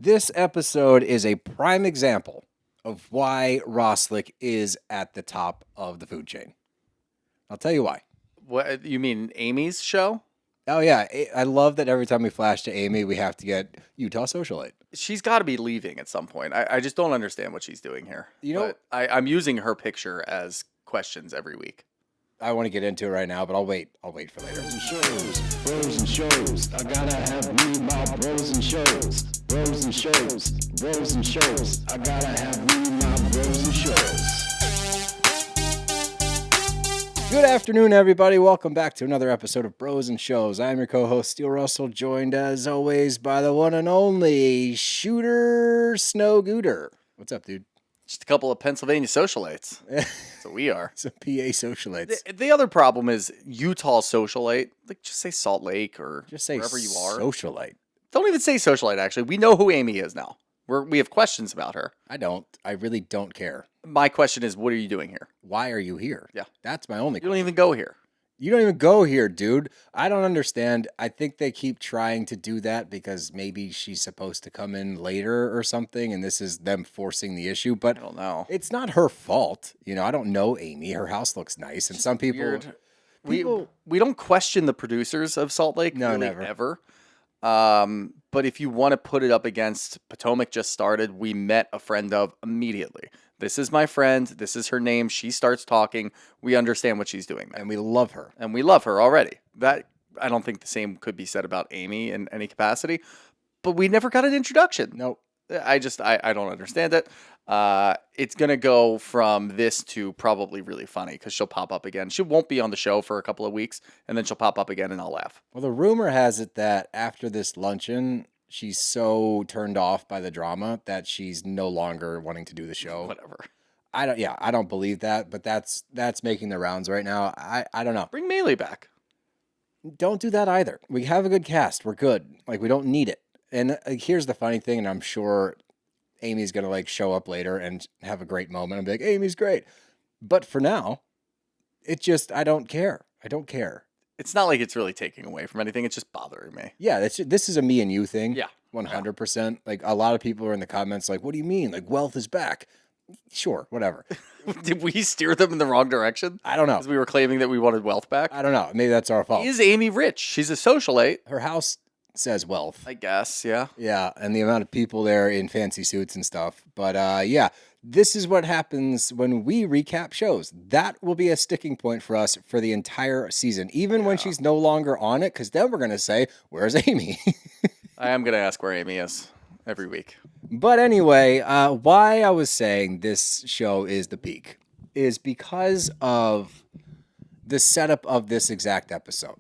This episode is a prime example of why RHOSLC is at the top of the food chain. I'll tell you why. What you mean, Amy's show? Oh, yeah. I love that every time we flash to Amy, we have to get Utah Socialite. She's got to be leaving at some point. I just don't understand what she's doing here. You know- But I'm using her picture as questions every week. I want to get into it right now, but I'll wait. I'll wait for later. Bros and shows. I gotta have me my bros and shows. Bros and shows. Bros and shows. I gotta have me my bros and shows. Good afternoon, everybody. Welcome back to another episode of Bros and Shows. I'm your co-host, Steele Russell, joined as always by the one and only Shooter Snowgooter. What's up, dude? Just a couple of Pennsylvania socialites. So we are. Some PA socialites. The other problem is Utah socialite. Like, just say Salt Lake or Just say wherever you are. socialite. Don't even say socialite, actually. We know who Amy is now. We have questions about her. I don't. I really don't care. My question is, what are you doing here? Why are you here? Yeah. That's my only You don't even go here. You don't even go here, dude. I don't understand. I think they keep trying to do that because maybe she's supposed to come in later or something, and this is them forcing the issue. But I don't know. it's not her fault. You know, I don't know Amy. Her house looks nice, and some people. Weird. people We don't question the producers of Salt Lake. No, really, never. Ever. But if you want to put it up against Potomac just started, we met a friend of immediately. This is my friend. This is her name. She starts talking. We understand what she's doing, and we love her. and we love her already. That I don't think the same could be said about Amy in any capacity. But we never got an introduction. Nope. I don't understand it. It's going to go from this to probably really funny because she'll pop up again. She won't be on the show for a couple of weeks, and then she'll pop up again, and I'll laugh. Well, the rumor has it that after this luncheon, she's so turned off by the drama that she's no longer wanting to do the show. Whatever. I don't believe that, but that's making the rounds right now. I don't know. Bring Melee back. Don't do that either. We have a good cast. We're good. Like, we don't need it. And here's the funny thing, and I'm sure Amy's going to, like, show up later and have a great moment and be like, Amy's great. But for now, I don't care. I don't care. It's not like it's really taking away from anything. It's just bothering me. Yeah, this is a me and you thing. Yeah. 100%. Like, a lot of people are in the comments like, what do you mean? Like, wealth is back. Sure, whatever. Did we steer them in the wrong direction? I don't know. Because we were claiming that we wanted wealth back? I don't know. Maybe that's our fault. Is Amy rich? She's a socialite. Her house says wealth. I guess, yeah. Yeah, and the amount of people there in fancy suits and stuff. But yeah, this is what happens when we recap shows. That will be a sticking point for us for the entire season, even when she's no longer on it, because then we're going to say, where's Amy? I am going to ask where Amy is every week. But anyway, why I was saying this show is the peak is because of the setup of this exact episode.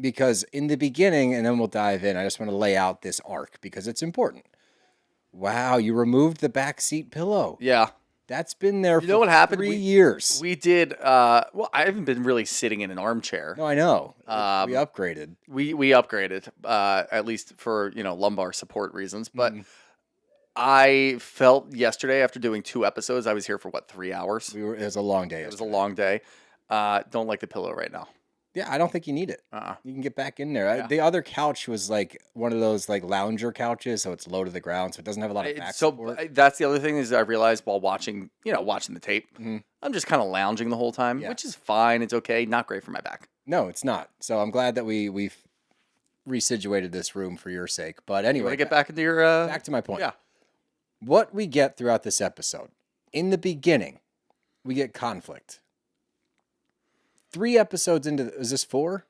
Because in the beginning, and then we'll dive in, I just want to lay out this arc because it's important. Wow, you removed the backseat pillow. Yeah. That's been there You know what happened? 3 years. We did, well, I haven't been really sitting in an armchair. No, I know. We upgraded. We upgraded, at least for, lumbar support reasons. But I felt yesterday after doing 2 episodes, I was here for 3 hours? It was a long day. It was a long day. Don't like the pillow right now. Yeah, I don't think you need it. You can get back in there. Yeah. The other couch was like one of those like lounger couches, so it's low to the ground, so it doesn't have a lot of back support. That's the other thing is I realized while watching the tape, I'm just kind of lounging the whole time, Yeah. which is fine. It's okay. Not great for my back. No, it's not. So I'm glad that we've resituated this room for your sake. But You anyway, want to get back into your... back to my point. Yeah. What we get throughout this episode, in the beginning, we get conflict. 3 episodes into, is this 4?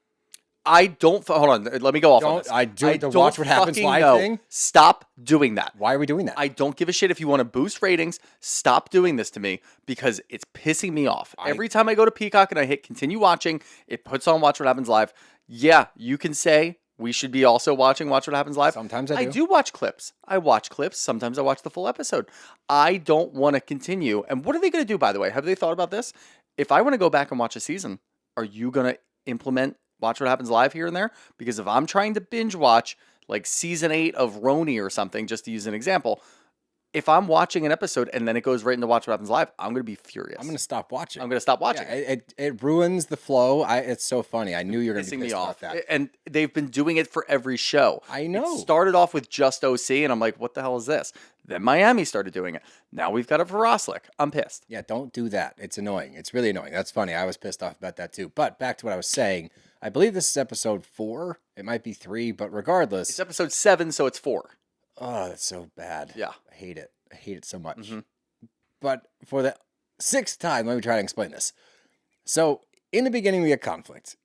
I don't... Hold on. Let me go off on this. I do the don't watch what happens fucking live know. thing? Stop doing that. Why are we doing that? I don't give a shit if you want to boost ratings. Stop doing this to me because it's pissing me off. Every time I go to Peacock and I hit continue watching, it puts on Watch What Happens Live. Yeah, you can say we should be also watching Watch What Happens Live. Sometimes I do. I do watch clips. I watch clips. Sometimes I watch the full episode. I don't want to continue. And what are they going to do, by the way? Have they thought about this? If I want to go back and watch a season, are you going to implement Watch What Happens Live here and there? Because if I'm trying to binge watch like season 8 of Roni or something, just to use an example, if I'm watching an episode and then it goes right into Watch What Happens Live, I'm going to be furious. I'm going to stop watching. I'm going to stop watching. Yeah, it ruins the flow. It's so funny. I knew you were going to Pissing be me pissed off. about that. And they've been doing it for every show. I know. It started off with just OC, and I'm like, what the hell is this? Then Miami started doing it. Now we've got it for RHOSLC. I'm pissed. Yeah, don't do that. It's annoying. It's really annoying. That's funny. I was pissed off about that too. But back to what I was saying. I believe this is episode 4. It might be 3, but regardless. It's episode 7, so it's 4. Oh, that's so bad. Yeah. I hate it. I hate it so much. Mm-hmm. But for the 6th time, let me try to explain this. So, in the beginning, we get conflict.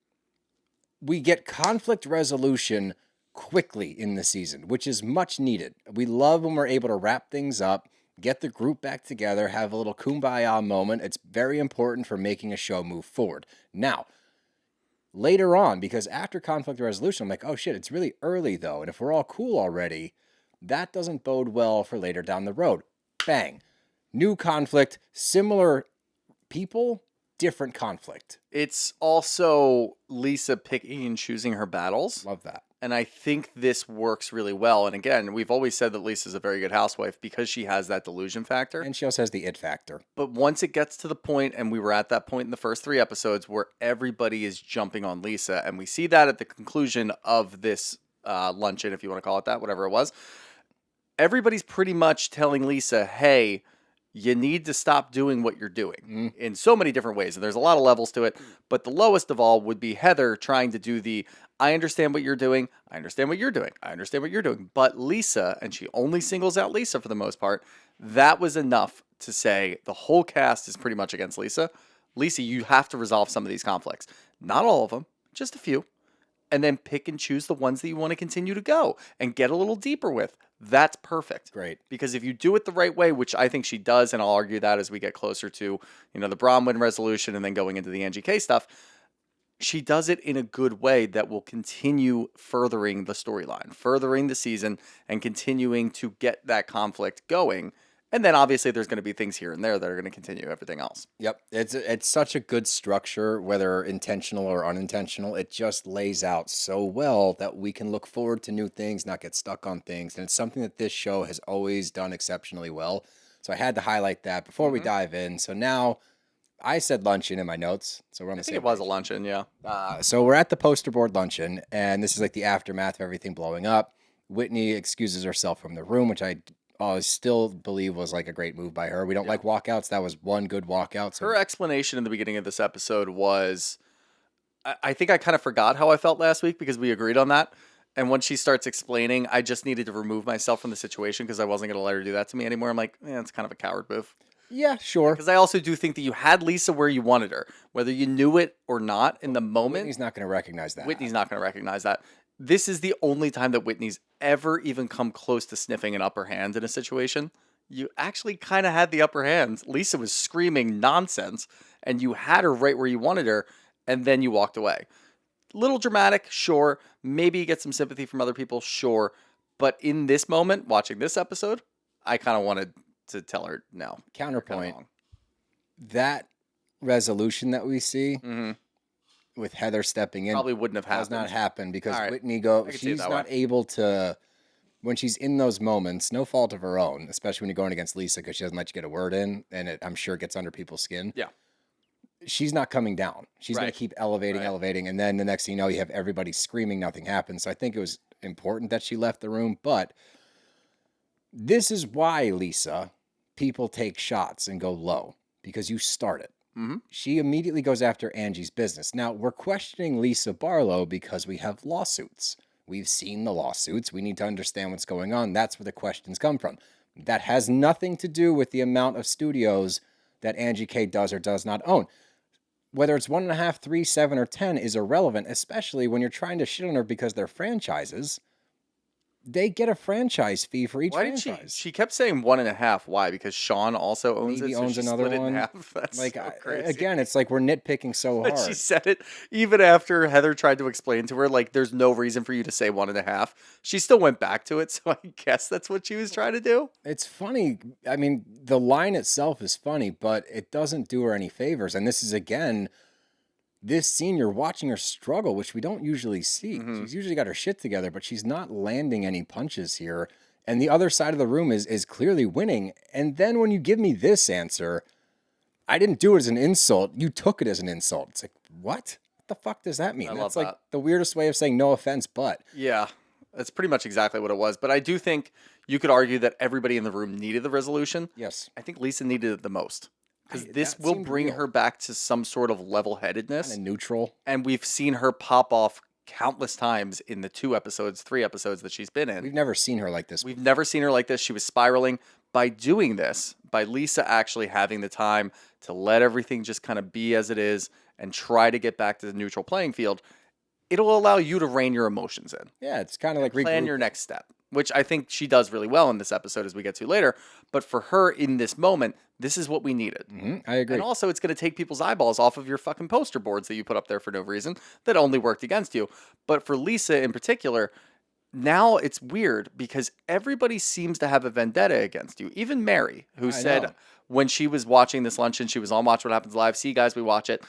We get conflict resolution quickly in the season, which is much needed. We love when we're able to wrap things up, get the group back together, have a little kumbaya moment. It's very important for making a show move forward. Now, later on, because after conflict resolution, I'm like, oh shit, it's really early though. And if we're all cool already, that doesn't bode well for later down the road. Bang. New conflict, similar people, different conflict. It's also Lisa picking and choosing her battles. Love that. And I think this works really well. And again, we've always said that Lisa's a very good housewife because she has that delusion factor. And she also has the it factor. But once it gets to the point, and we were at that point in the first 3 episodes where everybody is jumping on Lisa, and we see that at the conclusion of this luncheon, if you want to call it that, whatever it was, everybody's pretty much telling Lisa, hey, you need to stop doing what you're doing in so many different ways. And there's a lot of levels to it. But the lowest of all would be Heather trying to do the, I understand what you're doing. I understand what you're doing. I understand what you're doing. But Lisa, and she only singles out Lisa for the most part, that was enough to say the whole cast is pretty much against Lisa. Lisa, you have to resolve some of these conflicts. Not all of them, just a few. And then pick and choose the ones that you want to continue to go and get a little deeper with. That's perfect. Great. Because if you do it the right way, which I think she does, and I'll argue that as we get closer to, the Bronwyn resolution and then going into the Angie K stuff, she does it in a good way that will continue furthering the storyline, furthering the season, and continuing to get that conflict going. And then obviously there's going to be things here and there that are going to continue everything else. Yep. It's such a good structure, whether intentional or unintentional. It just lays out so well that we can look forward to new things, not get stuck on things. And it's something that this show has always done exceptionally well. So I had to highlight that before we dive in. So now I said luncheon in my notes. So we're on the same I think it was a page. luncheon, yeah. So we're at the poster board luncheon, and this is like the aftermath of everything blowing up. Whitney excuses herself from the room, which I still believe was like a great move by her. We don't like walkouts. That was one good walkout. So Her explanation in the beginning of this episode was, I think I kind of forgot how I felt last week because we agreed on that. And when she starts explaining, I just needed to remove myself from the situation because I wasn't going to let her do that to me anymore. I'm like, it's kind of a coward move. yeah, sure. Because I also do think that you had Lisa where you wanted her, whether you knew it or not in the moment. Whitney's not going to recognize that. Whitney's not going to recognize that. This is the only time that Whitney's ever even come close to sniffing an upper hand in a situation. You actually kind of had the upper hand. Lisa was screaming nonsense, and you had her right where you wanted her, and then you walked away. Little dramatic, sure. Maybe you get some sympathy from other people, sure. But in this moment, watching this episode, I kind of wanted to tell her, no. Counterpoint, that resolution that we see with Heather stepping in Probably wouldn't have does happened. not happen because All right. Whitney I can see it she's that not way. able to, when she's in those moments, no fault of her own, especially when you're going against Lisa because she doesn't let you get a word in, and I'm sure it gets under people's skin. Yeah. She's not coming down. She's going Right. to keep elevating, Right. elevating, and then the next thing you know, you have everybody screaming, nothing happens. So I think it was important that she left the room, but this is why, Lisa, people take shots and go low, because you start it. She immediately goes after Angie's business. Now, we're questioning Lisa Barlow because we have lawsuits. We've seen the lawsuits. We need to understand what's going on. That's where the questions come from. That has nothing to do with the amount of studios that Angie K does or does not own. Whether it's 1.5, 3, 7, or 10 is irrelevant, especially when you're trying to shit on her because they're franchises. They get a franchise fee for each Why did franchise. she kept saying 1.5. Why? Because Sean also owns Maybe it. So owns she another split it in one. half. That's Like, so crazy. again, it's like we're nitpicking so But hard. she said it even after Heather tried to explain to her, like, there's no reason for you to say 1.5. She still went back to it, so I guess that's what she was trying to do. It's funny. I mean, the line itself is funny, but it doesn't do her any favors. And this is, again, this scene, you're watching her struggle, which we don't usually see. She's usually got her shit together, but she's not landing any punches here. and the other side of the room is clearly winning. And then when you give me this answer, I didn't do it as an insult. You took it as an insult. It's like, what? What the fuck does that mean? I That's love like that. the weirdest way of saying no offense, but. Yeah, that's pretty much exactly what it was. But I do think you could argue that everybody in the room needed the resolution. Yes. I think Lisa needed it the most because this that will seemed bring real. her back to some sort of level-headedness. Kind of neutral. And we've seen her pop off countless times in the 3 episodes that she's been in. We've never seen her like this. We've never seen her like this. She was spiraling. By doing this, by Lisa actually having the time to let everything just kind of be as it is and try to get back to the neutral playing field, it'll allow you to rein your emotions in. Yeah, it's kind of like Plan your regrouping. next step, which I think she does really well in this episode as we get to later. But for her in this moment, this is what we needed. I agree. And also, it's going to take people's eyeballs off of your fucking poster boards that you put up there for no reason that only worked against you. But for Lisa in particular, now it's weird because everybody seems to have a vendetta against you. Even Mary, who said know. when she was watching this luncheon, she was on Watch What Happens Live. See, guys, we watch it.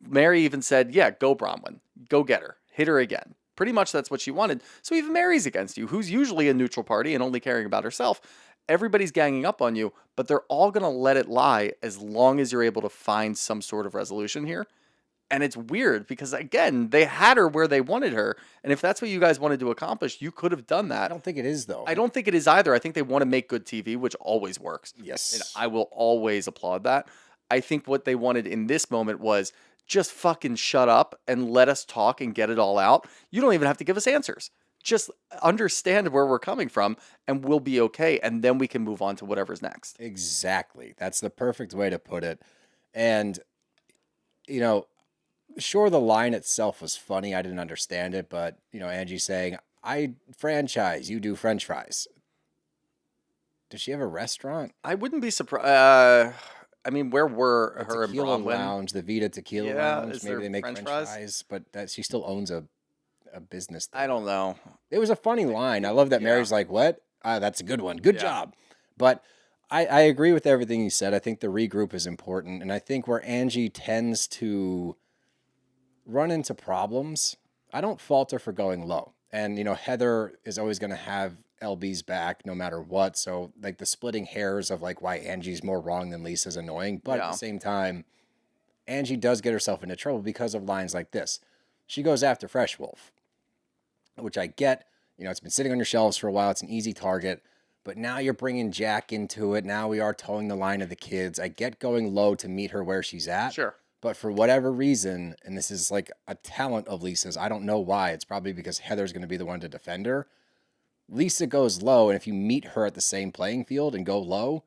Mary even said, yeah, go Bronwyn. Go get her. Hit her again. Pretty much that's what she wanted. So even Mary's against you, who's usually a neutral party and only caring about herself. Everybody's ganging up on you, but they're all going to let it lie as long as you're able to find some sort of resolution here. And it's weird because, again, they had her where they wanted her. And if that's what you guys wanted to accomplish, you could have done that. I don't think it is, though. I don't think it is either. I think they want to make good TV, which always works. Yes. And I will always applaud that. I think what they wanted in this moment was just fucking shut up and let us talk and get it all out. You don't even have to give us answers. Just understand where we're coming from and we'll be okay. And then we can move on to whatever's next. Exactly. That's the perfect way to put it. And, you know, sure, the line itself was funny. I didn't understand it, but, you know, Angie saying, I franchise, you do French fries. Does she have a restaurant? I wouldn't be surprised. I mean, where were her and Tequila Bronwyn? Lounge, the Vita Tequila Yeah, Lounge. is Maybe there they make French French fries? fries, but that she still owns a business there. I don't know. It was a funny line. I love that Mary's like, what? That's a good one. Good job. But I agree with everything you said. I think the regroup is important. And I think where Angie tends to run into problems, I don't fault her for going low. And, you know, Heather is always going to have LB's back no matter what. So, like, the splitting hairs of, like, why Angie's more wrong than Lisa's annoying. But at the same time, Angie does get herself into trouble because of lines like this. She goes after Fresh Wolf, which I get. You know, it's been sitting on your shelves for a while. It's an easy target. But now you're bringing Jack into it. Now we are towing the line of the kids. I get going low to meet her where she's at. Sure. But for whatever reason, and this is like a talent of Lisa's, I don't know why. It's probably because Heather's going to be the one to defend her. Lisa goes low, and if you meet her at the same playing field and go low,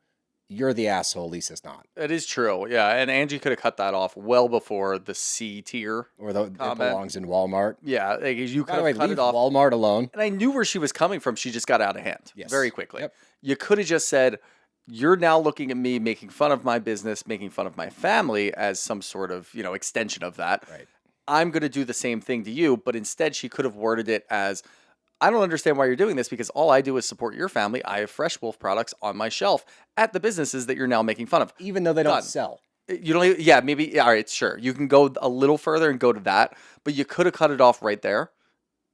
you're the asshole. Lisa's not. It is true. Yeah. And Angie could have cut that off well before the C tier. Or it comment. belongs in Walmart. Yeah. Like, you By could the way, have cut leave it off. Walmart alone. And I knew where she was coming from. She just got out of hand very quickly. Yep. You could have just said, you're now looking at me making fun of my business, making fun of my family as some sort of, you know, extension of that. Right. I'm going to do the same thing to you. But instead, she could have worded it as, I don't understand why you're doing this because all I do is support your family. I have Fresh Wolf products on my shelf at the businesses that you're now making fun of. Even though they don't Done. sell. You don't even, yeah, maybe, yeah, all right, sure. You can go a little further and go to that, but you could have cut it off right there.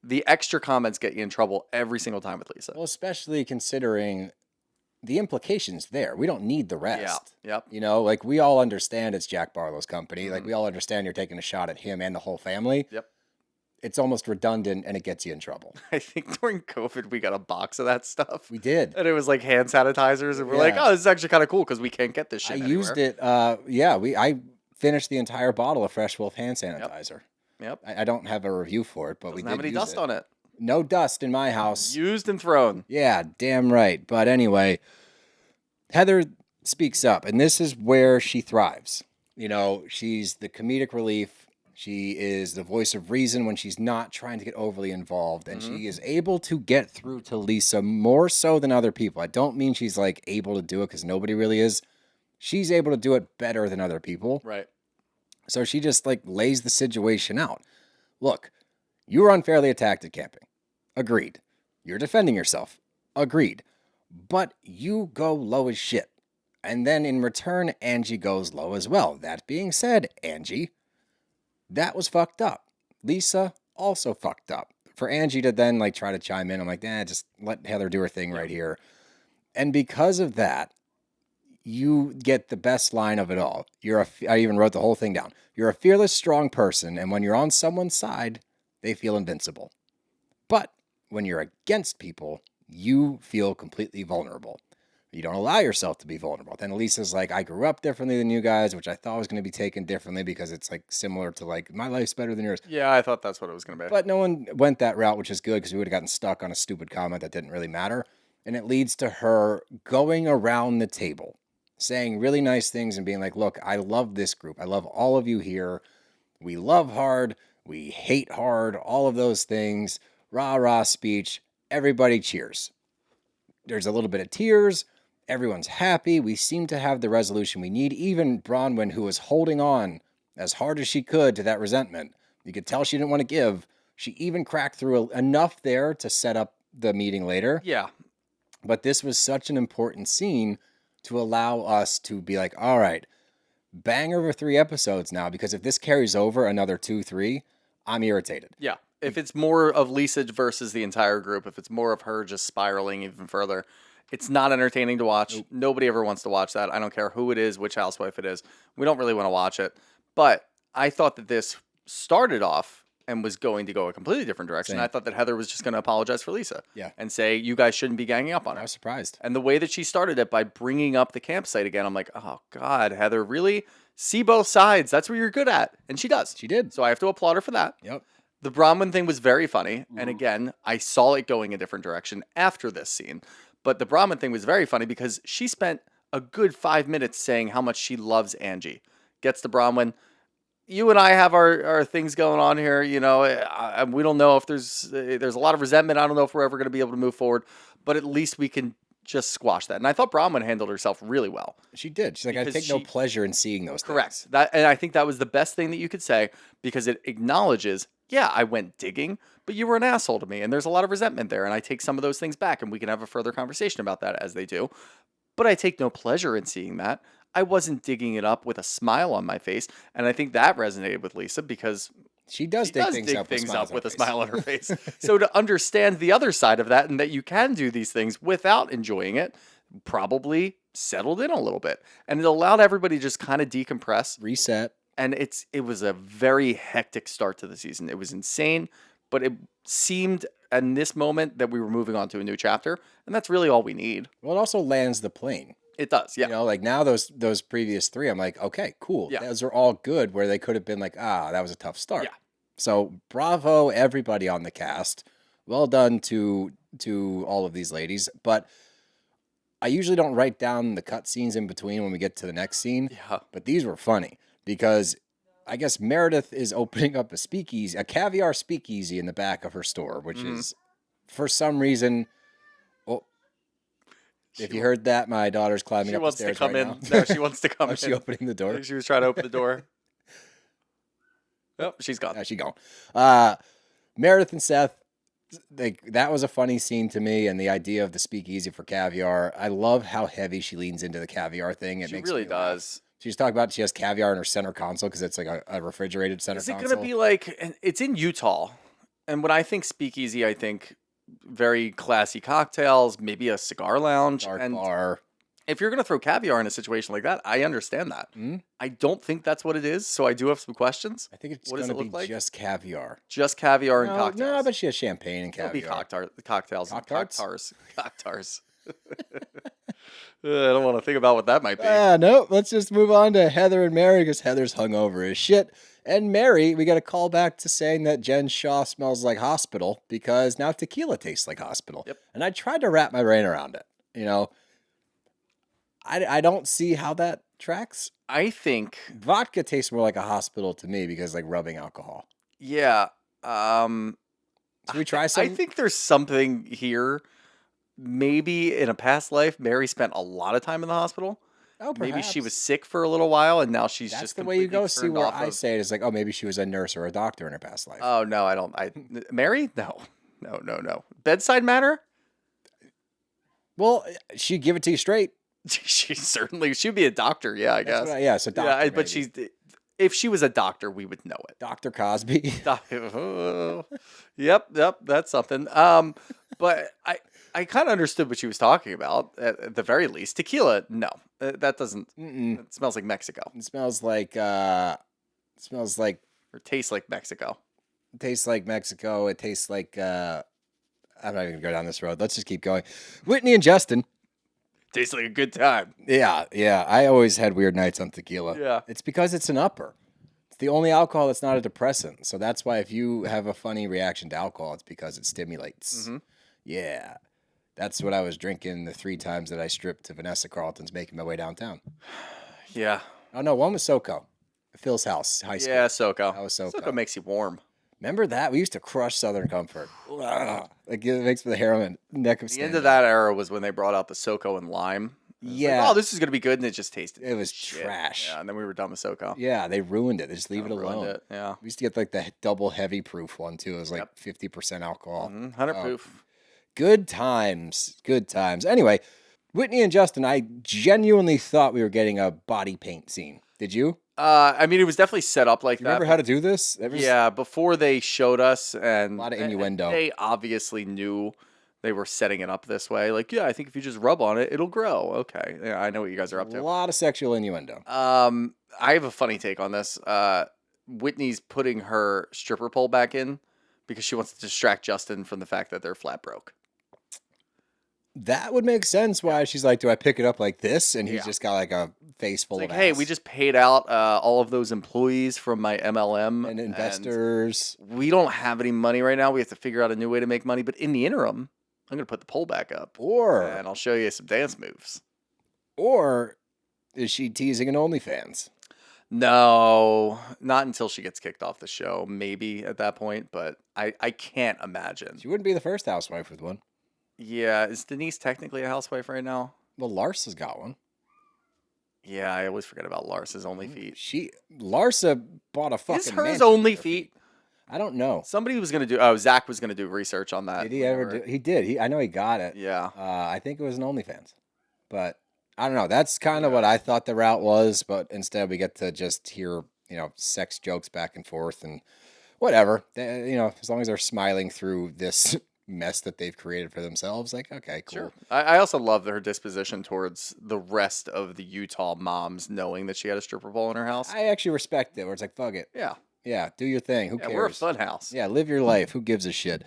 The extra comments get you in trouble every single time with Lisa. Well, especially considering the implications there. We don't need the rest. Yeah. Yep. You know, like we all understand it's Jack Barlow's company. Like we all understand you're taking a shot at him and the whole family. Yep. It's almost redundant and it gets you in trouble. I think during COVID, we got a box of that stuff. We did. And it was like hand sanitizers. And we're like, Yeah. oh, this is actually kind of cool because we can't get this I shit used anywhere. it. I finished the entire bottle of Fresh Wolf hand sanitizer. Yep. I don't have a review for it, but we Doesn't did have any use dust it. on it. No dust in my house. Used and thrown. Yeah, damn right. But anyway, Heather speaks up, and this is where she thrives. You know, she's the comedic relief. She is the voice of reason when she's not trying to get overly involved, and she is able to get through to Lisa more so than other people. I don't mean she's like able to do it because nobody really is. She's able to do it better than other people. Right. So she just like lays the situation out. Look, you were unfairly attacked at camping. Agreed. You're defending yourself. Agreed. But you go low as shit. And then in return, Angie goes low as well. That being said, Angie, that was fucked up. Lisa also fucked up. for Angie to then like try to chime in, I'm like, just let Heather do her thing right here. And because of that, you get the best line of it all. I even wrote the whole thing down. You're a fearless, strong person, and when you're on someone's side, they feel invincible. But when you're against people, you feel completely vulnerable. You don't allow yourself to be vulnerable. Then Lisa's like, I grew up differently than you guys, which I thought was going to be taken differently because it's like similar to like, my life's better than yours. Yeah, I thought that's what it was going to be. But no one went that route, which is good because we would have gotten stuck on a stupid comment that didn't really matter. And it leads to her going around the table, saying really nice things and being like, look, I love this group. I love all of you here. We love hard. We hate hard. All of those things. Rah, rah speech. Everybody cheers. There's a little bit of tears. Everyone's happy. We seem to have the resolution we need. Even Bronwyn, who was holding on as hard as she could to that resentment. You could tell she didn't want to give. She even cracked through enough there to set up the meeting later. Yeah. But this was such an important scene to allow us to be like, all right, bang over 3 episodes now, because if this carries over another 2, 3, I'm irritated. Yeah. If it's more of Lisa versus the entire group, if it's more of her just spiraling even further, it's not entertaining to watch. Nope. Nobody ever wants to watch that. I don't care who it is, which housewife it is. We don't really want to watch it. But I thought that this started off and was going to go a completely different direction. Same. I thought that Heather was just going to apologize for Lisa. Yeah. And say, you guys shouldn't be ganging up on her. I was surprised. And the way that she started it by bringing up the campsite again, I'm like, oh, God, Heather, really? See both sides. That's what you're good at. And she does. She did. So I have to applaud her for that. Yep. The Bronwyn thing was very funny. And again, I saw it going a different direction after this scene. But the Bronwyn thing was very funny because she spent a good 5 minutes saying how much she loves Angie. Gets to Bronwyn. You and I have our things going on here. You know, we don't know if there's a lot of resentment. I don't know if we're ever going to be able to move forward. But at least we can just squash that. And I thought Bronwyn handled herself really well. She did. She's like, I take no pleasure in seeing those Correct. things. And I think that was the best thing that you could say because it acknowledges, yeah, I went digging, but you were an asshole to me. And there's a lot of resentment there. And I take some of those things back and we can have a further conversation about that as they do. But I take no pleasure in seeing that. I wasn't digging it up with a smile on my face. And I think that resonated with Lisa because she does dig things up with a smile on her face. So to understand the other side of that and that you can do these things without enjoying it, probably settled in a little bit. And it allowed everybody to just kind of decompress. Reset. And it was a very hectic start to the season. It was insane, but it seemed in this moment that we were moving on to a new chapter. And that's really all we need. Well, it also lands the plane. It does, yeah. You know, like now those previous 3, I'm like, okay, cool. Yeah. Those are all good where they could have been like, that was a tough start. Yeah. So bravo, everybody on the cast. Well done to all of these ladies. But I usually don't write down the cut scenes in between when we get to the next scene. Yeah. But these were funny because I guess Meredith is opening up a caviar speakeasy in the back of her store, which is for some reason. If you heard that, my daughter's climbing up the stairs right now. No, she wants to come in. Is she opening the door? She was trying to open the door. Oh, she's gone. Yeah, she's gone. Meredith and Seth, that was a funny scene to me, and the idea of the speakeasy for caviar. I love how heavy she leans into the caviar thing. She really does. She's talking about she has caviar in her center console because it's like a refrigerated center console. Is it going to be like, and it's in Utah, and when I think speakeasy, I think very classy cocktails, maybe a cigar lounge. Dark and bar. If you're going to throw caviar in a situation like that, I understand that. I don't think that's what it is, so I do have some questions. I think it's going to be just caviar. Just caviar and cocktails. No, I bet she has champagne and caviar. It'll be cocktails. Cocktarts? Cocktars. I don't want to think about what that might be. No, let's just move on to Heather and Mary because Heather's hungover as shit. And Mary, we got a call back to saying that Jen Shaw smells like hospital because now tequila tastes like hospital. Yep. And I tried to wrap my brain around it. You know, I don't see how that tracks. I think vodka tastes more like a hospital to me because like rubbing alcohol. Yeah. Should we try some? I think there's something here. Maybe in a past life, Mary spent a lot of time in the hospital. Oh, perhaps. Maybe she was sick for a little while, and now she's That's just the way you go. See where I of... say it is like, oh, maybe she was a nurse or a doctor in her past life. Oh no, I don't. Mary? No. Bedside manner? Well, she'd give it to you straight. She'd be a doctor. Yeah, I guess. So doctor. Yeah, but she's. If she was a doctor, we would know it. Dr. Cosby. Yep, that's something. But I kind of understood what she was talking about at the very least. Tequila, no, that doesn't. Mm-mm. It smells like Mexico It smells like or tastes like Mexico. tastes like Mexico. It tastes like I'm not even gonna go down this road. Let's just keep going. Whitney and Justin. Tastes like a good time. Yeah. I always had weird nights on tequila. Yeah. It's because it's an upper. It's the only alcohol that's not a depressant. So that's why if you have a funny reaction to alcohol, it's because it stimulates. Mm-hmm. Yeah. That's what I was drinking the 3 times that I stripped to Vanessa Carlton's making my way downtown. Yeah. Oh, no, one was SoCo. Phil's house, high school. Yeah, SoCo. That was SoCo. SoCo makes you warm. Remember that? We used to crush Southern Comfort. Like it makes the hair on the neck of The end of that era was when they brought out the SoCo and lime. It was Yeah. like, oh, this is gonna be good, and it just tasted. It was shit. trash. Yeah, and then we were done with SoCo. Yeah, they ruined it. They just leave it Ruined alone. it, yeah. We used to get like the double heavy proof one too. It was like Yep. 50% alcohol. 100 proof. Good times. Good times. Anyway, Whitney and Justin, I genuinely thought we were getting a body paint scene. Did you? I mean, it was definitely set up like You that. remember how to do this? That was Yeah, before they showed us, and A lot of and innuendo. they obviously knew they were setting it up this way. Like, yeah, I think if you just rub on it, it'll grow. Okay, yeah, I know what you guys are up a to. lot of sexual innuendo. I have a funny take on this. Whitney's putting her stripper pole back in because she wants to distract Justin from the fact that they're flat broke. That would make sense why she's like, do I pick it up like this? And he's Yeah. just got like a face full It's like, of hey, ass. we just paid out all of those employees from my MLM And investors. we don't have any money right now. We have to figure out a new way to make money. But in the interim, I'm going to put the pole back up. Or And I'll show you some dance moves. Or is she teasing an OnlyFans? No, not until she gets kicked off the show. Maybe at that point. But I can't imagine. She wouldn't be the first housewife with one. Yeah. Is Denise technically a housewife right now? Well, Larsa's got one. Yeah, I always forget about Lars's Only Feet. Larsa bought a fucking Is hers mansion Only with her feet? I don't know. Somebody was going to do, oh, Zach was going to do research on that. Did he ever do? He did. I know he got it. Yeah. I think it was an OnlyFans, but I don't know. That's kind of what I thought the route was, but instead we get to just hear, sex jokes back and forth and whatever. As long as they're smiling through this mess that they've created for themselves, like, okay, cool. Sure. I also love her disposition towards the rest of the Utah moms knowing that she had a stripper pole in her house. I actually respect it. Where it's like, fuck it. Yeah. Yeah, do your thing. Who cares? We're a fun house. Yeah, live your life. Who gives a shit?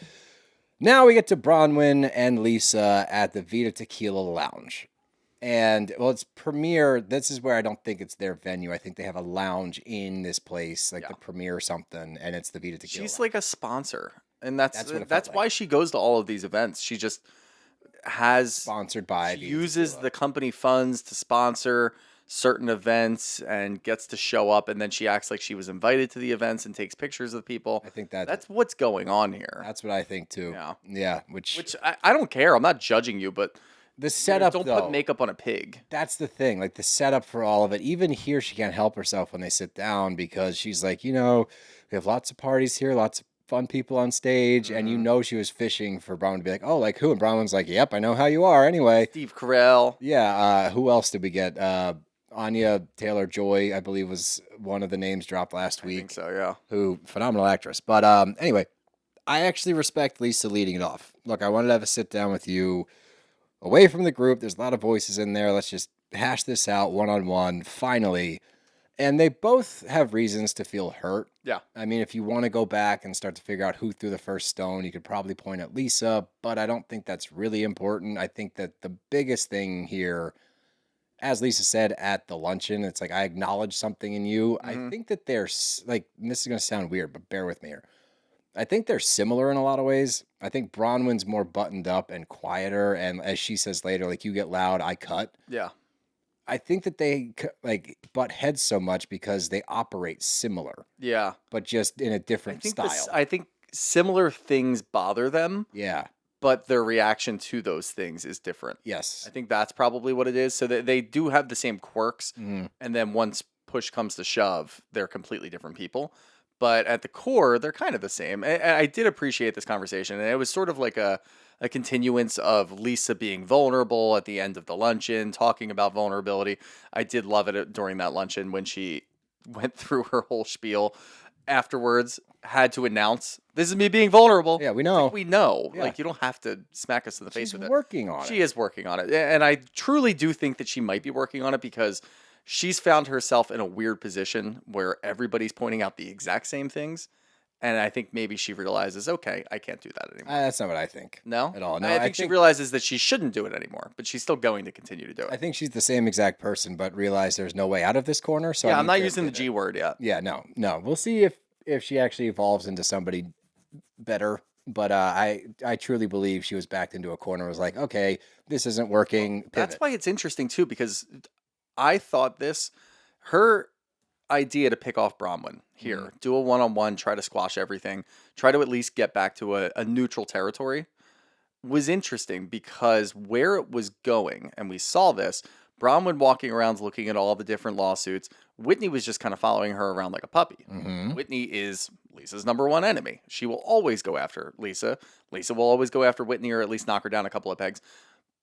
Now we get to Bronwyn and Lisa at the Vita Tequila Lounge. And, well, it's Premier. This is where I don't think it's their venue. I think they have a lounge in this place, like the Premier or something, and it's the Vita Tequila She's Lounge. like a sponsor. And that's That's what it that's felt why like. she goes to all of these events. She just has Sponsored by she Vita uses Tequila. the company funds to sponsor certain events and gets to show up, and then she acts like she was invited to the events and takes pictures of people. I think that's That's what's going on here. what I think too. Yeah. Yeah, which I don't care. I'm not judging you, but the setup don't though. put makeup on a pig. That's the thing, like the setup for all of it. Even here, she can't help herself when they sit down because she's like, we have lots of parties here, lots of fun people on stage, and she was fishing for Brown to be like, oh, like who? And Brown's like, yep, I know how you are. Anyway, Steve Carell. yeah. Who else did we get? Anya Taylor-Joy, I believe, was one of the names dropped last I week. think so, yeah. Who phenomenal actress. But anyway, I actually respect Lisa leading it off. Look, I wanted to have a sit down with you away from the group. There's a lot of voices in there. Let's just hash this out one-on-one, finally. And they both have reasons to feel hurt. Yeah. I mean, if you want to go back and start to figure out who threw the first stone, you could probably point at Lisa, but I don't think that's really important. I think that the biggest thing here, as Lisa said at the luncheon, it's like, I acknowledge something in you. I think that they're like, and this is going to sound weird, but bear with me here. I think they're similar in a lot of ways. I think Bronwyn's more buttoned up and quieter. And as she says later, like, you get loud, I cut. Yeah. I think that they like butt heads so much because they operate similar, Yeah. but just in a different style. I think similar things bother them, Yeah. but their reaction to those things is different. Yes. I think that's probably what it is. So they do have the same quirks, and then once push comes to shove, they're completely different people. But at the core, they're kind of the same. I did appreciate this conversation, and it was sort of like a continuance of Lisa being vulnerable at the end of the luncheon, talking about vulnerability. I did love it during that luncheon when she went through her whole spiel afterwards, had to announce, this is me being vulnerable. Yeah, we It's know. like, we know. Yeah. Like, you don't have to smack us in the face She's with it. working on it. She is working on it. And I truly do think that she might be working on it because she's found herself in a weird position where everybody's pointing out the exact same things. And I think maybe she realizes, okay, I can't do that anymore. That's not what I think. No? At all. No, I think she realizes that she shouldn't do it anymore, but she's still going to continue to do it. I think she's the same exact person, but realized there's no way out of this corner. So Yeah, I I'm need not to using the pivot. G word yet. Yeah, no. We'll see if she actually evolves into somebody better. But I truly believe she was backed into a corner. Was like, okay, this isn't working. Pivot. That's why it's interesting too, because I thought her idea to pick off Bronwyn here, do a one-on-one, try to squash everything, try to at least get back to a neutral territory was interesting because where it was going, and we saw this, Bronwyn walking around looking at all the different lawsuits. Whitney was just kind of following her around like a puppy. Whitney is Lisa's number one enemy. She will always go after Lisa. Lisa will always go after Whitney or at least knock her down a couple of pegs.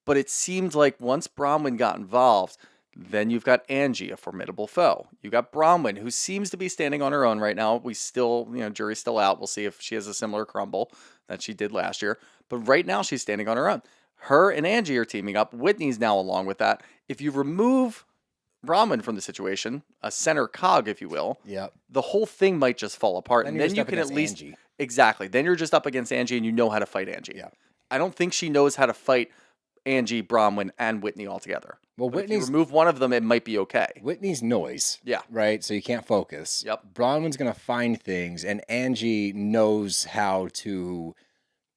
But it seemed like once Bronwyn got involved, then you've got Angie, a formidable foe. You got Bronwyn, who seems to be standing on her own right now. We still, jury's still out. We'll see if she has a similar crumble that she did last year. But right now, she's standing on her own. Her and Angie are teaming up. Whitney's now along with that. If you remove Bronwyn from the situation, a center cog, if you will, Yep. the whole thing might just fall apart. Then And you're then just you up can at against least Angie. exactly. Then you're just up against Angie, and you know how to fight Angie. Yeah. I don't think she knows how to fight Angie, Bronwyn, and Whitney all together. Well, But if you Whitney's remove one of them, it might be okay. Whitney's noise. Yeah. Right? So you can't focus. Yep. Bronwyn's going to find things, and Angie knows how to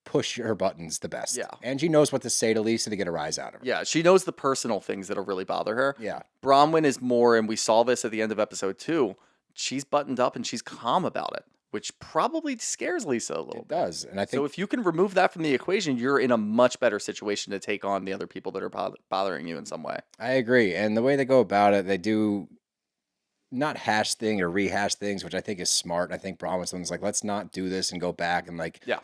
push her buttons the best. Yeah. Angie knows what to say to Lisa to get a rise out of her. Yeah, she knows the personal things that'll really bother her. Yeah. Bronwyn is more, and we saw this at the end of episode 2, she's buttoned up and she's calm about it, which probably scares Lisa a little It bit. does. And I think So if you can remove that from the equation, you're in a much better situation to take on the other people that are bothering you in some way. I agree. And the way they go about it, they do not hash thing or rehash things, which I think is smart. I think Bronwyn's like, let's not do this and go back and like Yeah.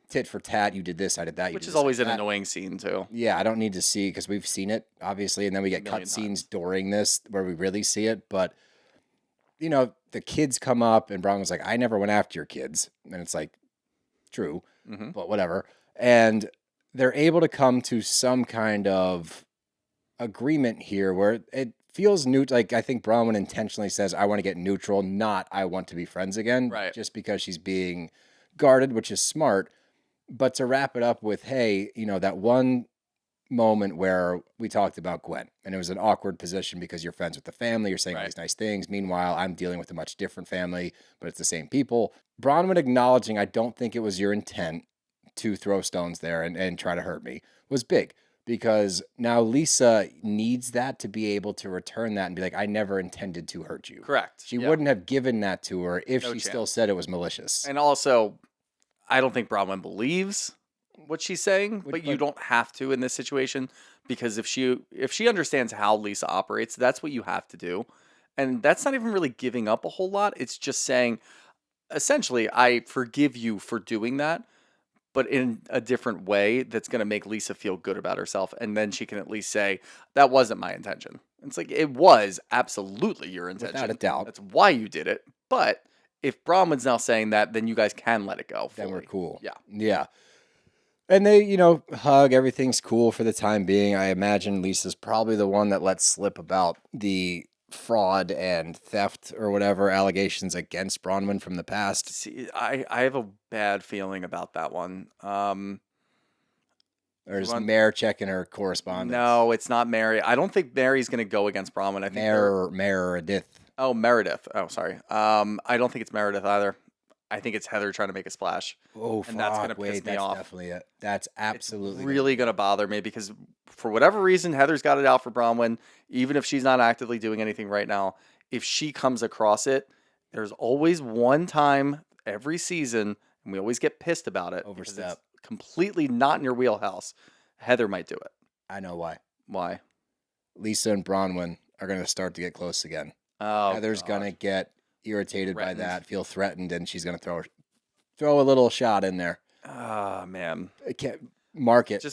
tit for tat. You did this, I did that. Which did is this, I always did an that. annoying scene too. Yeah, I don't need to see because we've seen it, obviously, and then we get million cutscenes during this where we really see it. But the kids come up, and Bronwyn's like, "I never went after your kids," and it's like, true, but whatever. And they're able to come to some kind of agreement here where it feels like I think Bronwyn intentionally says, "I want to get neutral, not I want to be friends again," Right. just because she's being guarded, which is smart. But to wrap it up with, hey, that one moment where we talked about Gwen, and it was an awkward position because you're friends with the family, you're saying all Right. these nice things. Meanwhile, I'm dealing with a much different family, but it's the same people. Bronwyn acknowledging, I don't think it was your intent to throw stones there and try to hurt me, was big because now Lisa needs that to be able to return that and be like, I never intended to hurt you. Correct. She Yeah. wouldn't have given that to her if No she still chance. said it was malicious. And also, I don't think Bronwyn believes what she's saying, but you but- don't have to in this situation because if she understands how Lisa operates, that's what you have to do. And that's not even really giving up a whole lot. It's just saying, essentially, I forgive you for doing that, but in a different way that's going to make Lisa feel good about herself. And then she can at least say, that wasn't my intention. It's like, it was absolutely your intention. Without a doubt. That's why you did it. But if Bronwyn's now saying that, then you guys can let it go. Then we're fully. cool. Yeah. Yeah. And they, hug. Everything's cool for the time being. I imagine Lisa's probably the one that lets slip about the fraud and theft or whatever allegations against Bronwyn from the past. See, I have a bad feeling about that one. Or is want- Mare checking her correspondence? No, it's not Mary. I don't think Mary's going to go against Bronwyn. I think Meredith. Oh, Meredith. Oh, sorry. I don't think it's Meredith either. I think it's Heather trying to make a splash. Oh, And that's gonna fuck. piss Wait, me that's off. definitely it. That's absolutely It's really going to bother me because for whatever reason, Heather's got it out for Bronwyn. Even if she's not actively doing anything right now, if she comes across it, there's always one time every season, and we always get pissed about it. because it's Overstep. completely not in your wheelhouse. Heather might do it. I know why. Why? Lisa and Bronwyn are going to start to get close again. Oh, Heather's God. going to get irritated Threatened. by that, feel threatened, and she's going to throw a little shot in there. Ah, man. I can't mark it.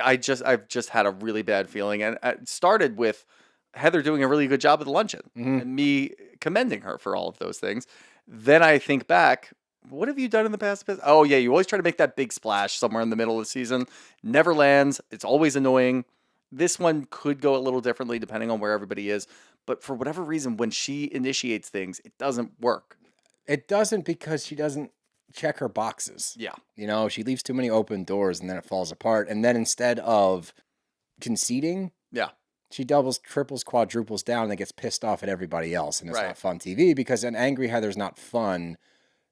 I've just had a really bad feeling, and it started with Heather doing a really good job at the luncheon and me commending her for all of those things. Then I think back, what have you done in the past? Oh, yeah, you always try to make that big splash somewhere in the middle of the season. Never lands. It's always annoying. This one could go a little differently depending on where everybody is. But for whatever reason, when she initiates things, it doesn't work. It doesn't because she doesn't check her boxes. Yeah. You know, she leaves too many open doors and then it falls apart. And then instead of conceding, Yeah. she doubles, triples, quadruples down and then gets pissed off at everybody else. And it's Right. not fun TV because an angry Heather's not fun.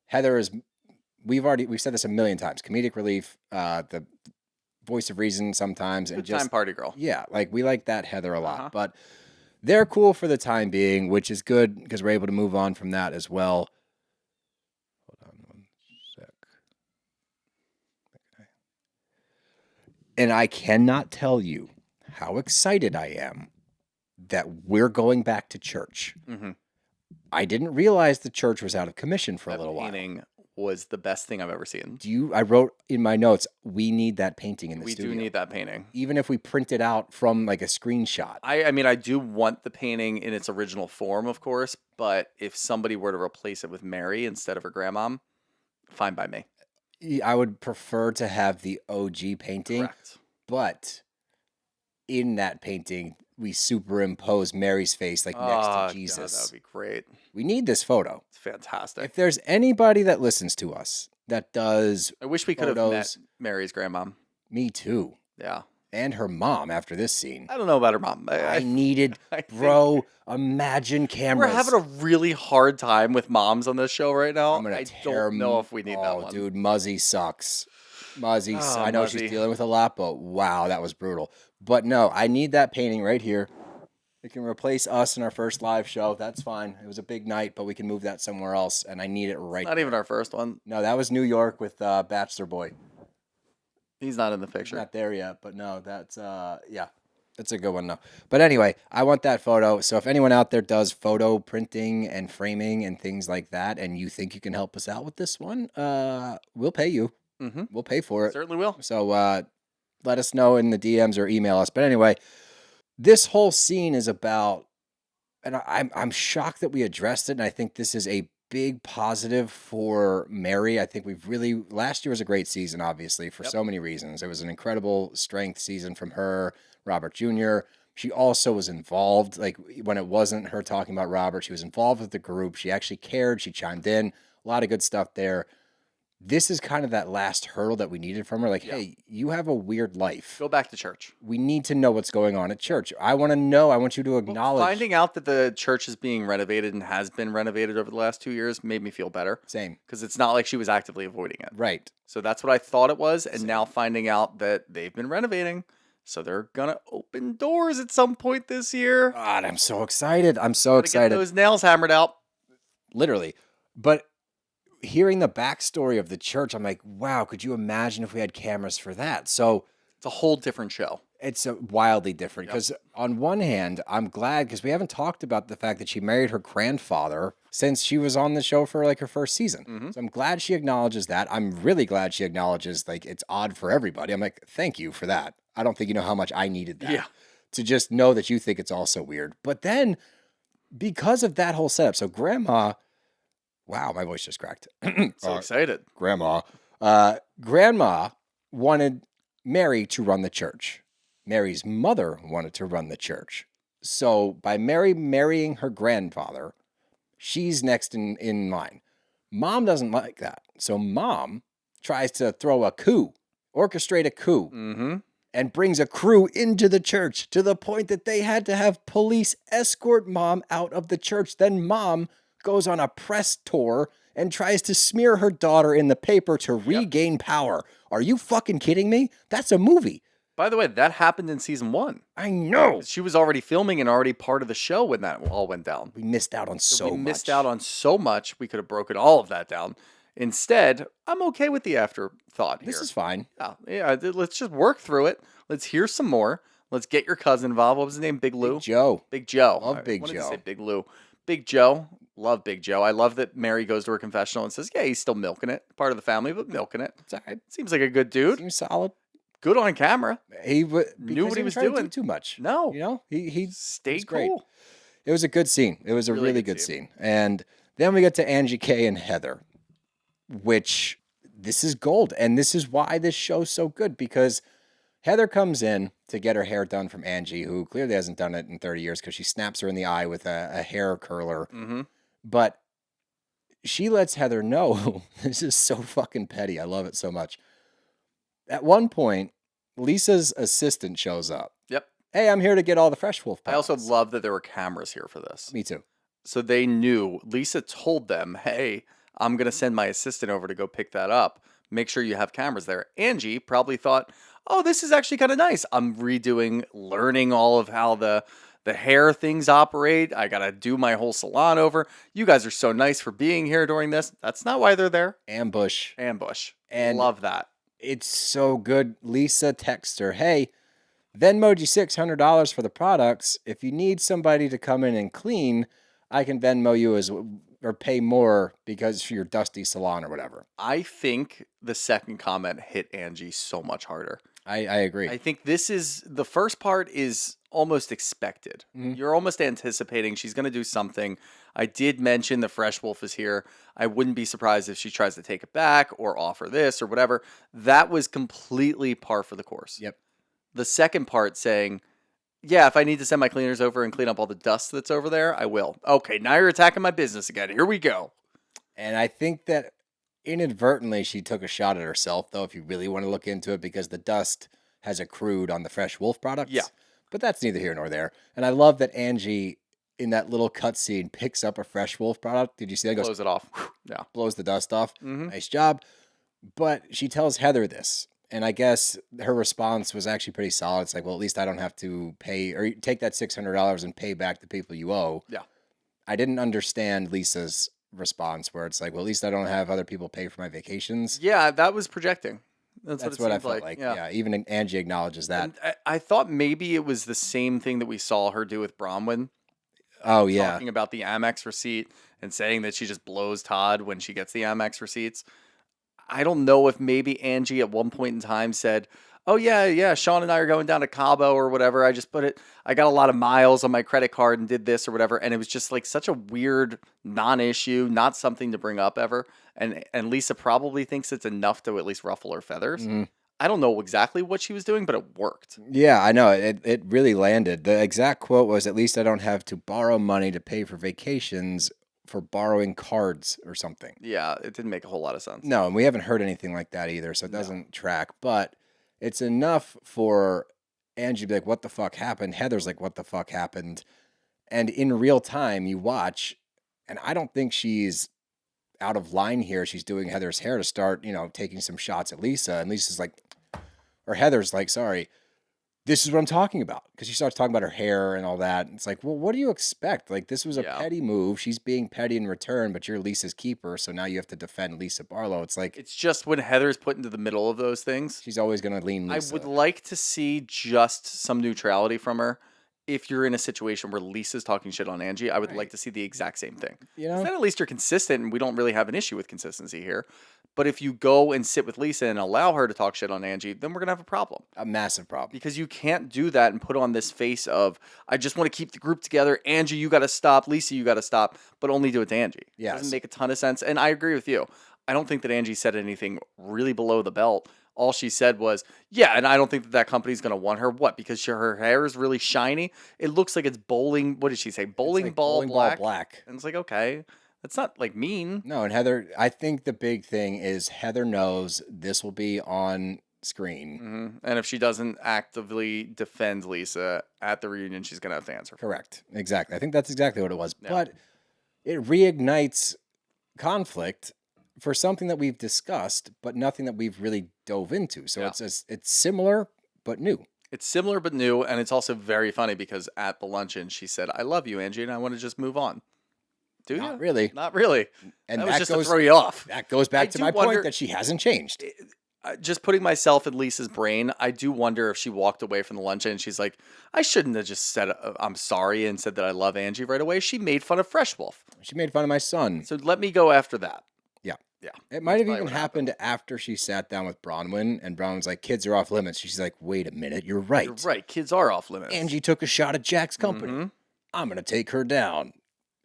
Heather is, we've said this a million times, comedic relief, the voice of reason sometimes. And Good just time party girl. Yeah, like we like that Heather a lot. Uh-huh. But they're cool for the time being, which is good because we're able to move on from that as well. Hold on one sec. Okay. And I cannot tell you how excited I am that we're going back to church. Mm-hmm. I didn't realize the church was out of commission for a That little while. painting was the best thing I've ever seen. I wrote in my notes, we need that painting in the We studio. do need that painting. Even if we print it out from like a screenshot. I mean, I do want the painting in its original form, of course, but if somebody were to replace it with Mary instead of her grandmom, fine by me. I would prefer to have the OG painting, Correct. but in that painting, we superimpose Mary's face like next Oh, to Jesus. God, that would be great. We need this photo. It's fantastic. If there's anybody that listens to us that does, I wish we could have met photos- Mary's grandmom. me too, Yeah. and her mom after this scene. I don't know about her mom. I needed, I think bro, imagine cameras. we're having a really hard time with moms on this show right now. I'm gonna I tear don't know if we need that one. Dude, Muzzy sucks. Muzzy, Oh, I know Muzzy. she's dealing with a lot, but wow, that was brutal. But no, I need that painting right here. It can replace us in our first live show. That's fine. It was a big night, but we can move that somewhere else, and I need it right. Not even our first one. No, that was New York with Bachelor Boy. He's not in the It's picture. not there yet, but no, that's yeah, that's a good one. No, but anyway, I want that photo. So if anyone out there does photo printing and framing and things like that, and you think you can help us out with this one, we'll pay you. Mm-hmm. We'll pay for it. Certainly will. So let us know in the DMs or email us. But anyway, this whole scene is about, and I'm shocked that we addressed it, and I think this is a big positive for Mary. I think last year was a great season, obviously, for so many reasons. It was an incredible strength season from her, Robert Jr. She also was involved, like when it wasn't her talking about Robert, she was involved with the group. She actually cared. She chimed in. A lot of good stuff there. This is kind of that last hurdle that we needed from her. Like, hey, you have a weird life. Go back to church. We need to know what's going on at church. I want to know. I want you to acknowledge. Finding out that the church is being renovated and has been renovated over the last 2 years made me feel better. Same. Because it's not like she was actively avoiding it. Right. So that's what I thought it was. And now finding out that they've been renovating. So they're going to open doors at some point this year. God, I'm so excited. I'm so Gotta excited. Get those nails hammered out. Literally. But hearing the backstory of the church, I'm like, wow, could you imagine if we had cameras for that? So It's a whole different show. it's wildly different because on one hand, I'm glad because we haven't talked about the fact that she married her grandfather since she was on the show for like her first season. Mm-hmm. So I'm glad she acknowledges that. I'm really glad she acknowledges like it's odd for everybody. I'm like, thank you for that. I don't think you know how much I needed that. Yeah. To just know that you think it's also weird. But then because of that whole setup, so grandma, wow, my voice just cracked. So excited. Grandma wanted Mary to run the church. Mary's mother wanted to run the church. So by Mary marrying her grandfather, she's next in line. Mom doesn't like that. So mom tries to throw a coup, orchestrate a coup, Mm-hmm. and brings a crew into the church to the point that they had to have police escort mom out of the church. Then mom goes on a press tour and tries to smear her daughter in the paper to regain power. Are you fucking kidding me? That's a movie. By the way, that happened in season 1. I know. She was already filming and already part of the show when that all went down. We missed out on so much. We missed out on so much. We could have broken all of that down. Instead, I'm okay with the afterthought here. This is fine. Let's just work through it. Let's hear some more. Let's get your cousin involved. What was his name? Big Lou? Joe. Big Joe. Love Big I wanted Joe. to say Big Lou. Big Joe. Love Big Joe. I love that Mary goes to her confessional and says, yeah, he's still milking it. Part of the family, but milking it. It's all right. Seems like a good dude. Seems solid. good on camera. He Knew knew what he was trying to do doing. too much. No. You know, he Stayed was great. cool. It was a good scene. It was a really good scene. And then we get to Angie K and Heather, which this is gold. And this is why this show's so good, because Heather comes in to get her hair done from Angie, who clearly hasn't done it in 30 years because she snaps her in the eye with a hair curler. Mm-hmm. But she lets Heather know, this is so fucking petty. I love it so much. At one point, Lisa's assistant shows up. Yep. Hey, I'm here to get all the Fresh Wolf I also products. love that there were cameras here for this. Me too. So they knew. Lisa told them, hey, I'm going to send my assistant over to go pick that up. Make sure you have cameras there. Angie probably thought, oh, this is actually kind of nice. I'm learning all of how the hair things operate. I got to do my whole salon over. You guys are so nice for being here during this. That's not why they're there. Ambush. And love that. It's so good. Lisa texts her, hey, Venmo'd you $600 for the products. If you need somebody to come in and clean, I can Venmo you or pay more because for your dusty salon or whatever. I think the second comment hit Angie so much harder. I agree. I think the first part is almost expected. Mm-hmm. You're almost anticipating she's going to do something. I did mention the Fresh Wolf is here. I wouldn't be surprised if she tries to take it back or offer this or whatever. That was completely par for the course. Yep. The second part saying, yeah, if I need to send my cleaners over and clean up all the dust that's over there, I will. Okay, now you're attacking my business again. Here we go. And I think that inadvertently she took a shot at herself, though, if you really want to look into it, because the dust has accrued on the Fresh Wolf products. Yeah. But that's neither here nor there. And I love that Angie, in that little cutscene, picks up a Fresh Wolf product. Did you see that? Blows it off. Yeah. Blows the dust off. Mhm. Nice job. But she tells Heather this. And I guess her response was actually pretty solid. It's like, well, at least I don't have to pay or take that $600 and pay back the people you owe. Yeah. I didn't understand Lisa's response where it's like, well, at least I don't have other people pay for my vacations. Yeah, that was projecting. That's That's what what I it felt seemed like. Yeah. Yeah. Even Angie acknowledges that. And I thought maybe it was the same thing that we saw her do with Bronwyn. Oh, yeah. Talking about the Amex receipt and saying that she just blows Todd when she gets the Amex receipts. I don't know if maybe Angie at one point in time said, oh, yeah, Sean and I are going down to Cabo or whatever. I got a lot of miles on my credit card and did this or whatever. And it was just like such a weird non-issue, not something to bring up ever. And Lisa probably thinks it's enough to at least ruffle her feathers. Mm-hmm. I don't know exactly what she was doing, but it worked. Yeah, I know. It really landed. The exact quote was, at least I don't have to borrow money to pay for vacations for borrowing cards or something. Yeah, it didn't make a whole lot of sense. No, and we haven't heard anything like that either, so it doesn't track. But it's enough for Angie to be like, what the fuck happened? Heather's like, what the fuck happened? And in real time, you watch, and I don't think she's out of line here. She's doing Heather's hair to start, taking some shots at Lisa. And Lisa's like, or Heather's like, sorry, this is what I'm talking about. Because she starts talking about her hair and all that. And it's like, well, what do you expect? Like, this was a petty move. She's being petty in return, but you're Lisa's keeper. So now you have to defend Lisa Barlow. It's like, It's just when Heather's put into the middle of those things. she's always going to lean Lisa. I would like to see just some neutrality from her. If you're in a situation where Lisa's talking shit on Angie, I would like to see the exact same thing. Then at least you're consistent, and we don't really have an issue with consistency here. But if you go and sit with Lisa and allow her to talk shit on Angie, then we're going to have a problem. A massive problem. Because you can't do that and put on this face of, I just want to keep the group together. Angie, you got to stop. Lisa, you got to stop. But only do it to Angie. Yes. It doesn't make a ton of sense. And I agree with you. I don't think that Angie said anything really below the belt. All she said was, yeah, and I don't think that company's going to want her. What? Because her hair is really shiny? It looks like it's bowling. What did she say? Bowling ball black. And it's like, okay, that's not like mean. No, and Heather, I think the big thing is Heather knows this will be on screen. Mm-hmm. And if she doesn't actively defend Lisa at the reunion, she's going to have to answer. Correct. Exactly. I think that's exactly what it was. Yeah. But it reignites conflict for something that we've discussed, but nothing that we've really dove into. So it's similar, but new. It's similar but new, and it's also very funny because at the luncheon, she said, I love you, Angie, and I want to just move on. Do you? Not really. Not really. And that was just goes, to throw you off. That goes back to do my wonder- point that she hasn't changed. Just putting myself in Lisa's brain, I do wonder if she walked away from the luncheon and she's like, I shouldn't have just said I'm sorry and said that I love Angie right away. She made fun of Fresh Wolf. She made fun of my son. So let me go after that. Yeah. Yeah. It might that's have probably even what happened after she sat down with Bronwyn, and Bronwyn's like, kids are off limits. She's like, wait a minute, you're right. You're right. Kids are off limits. Angie took a shot at Jack's company. Mhm. I'm going to take her down.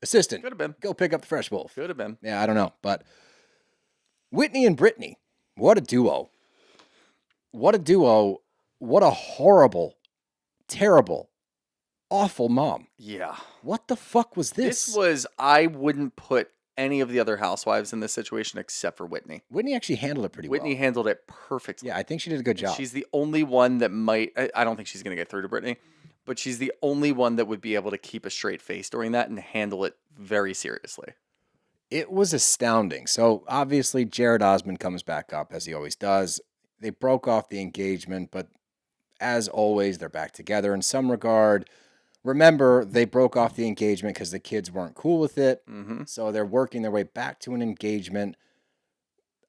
Assistant, Could have been. go pick up the fresh wolf. Could have been. Yeah, I don't know. But Whitney and Britani, what a duo. What a duo. What a horrible, terrible, awful mom. Yeah. What the fuck was this? This was, I wouldn't put any of the other housewives in this situation except for Whitney. Whitney actually handled it pretty Whitney well. handled it perfectly. Yeah, I think she did a good job. She's the only one that might, I don't think she's going to get through to Brittany, but she's the only one that would be able to keep a straight face during that and handle it very seriously. It was astounding. So obviously Jared Osmond comes back up as he always does. They broke off the engagement, but as always, they're back together in some regard. Remember, they broke off the engagement because the kids weren't cool with it. Mm-hmm. So they're working their way back to an engagement.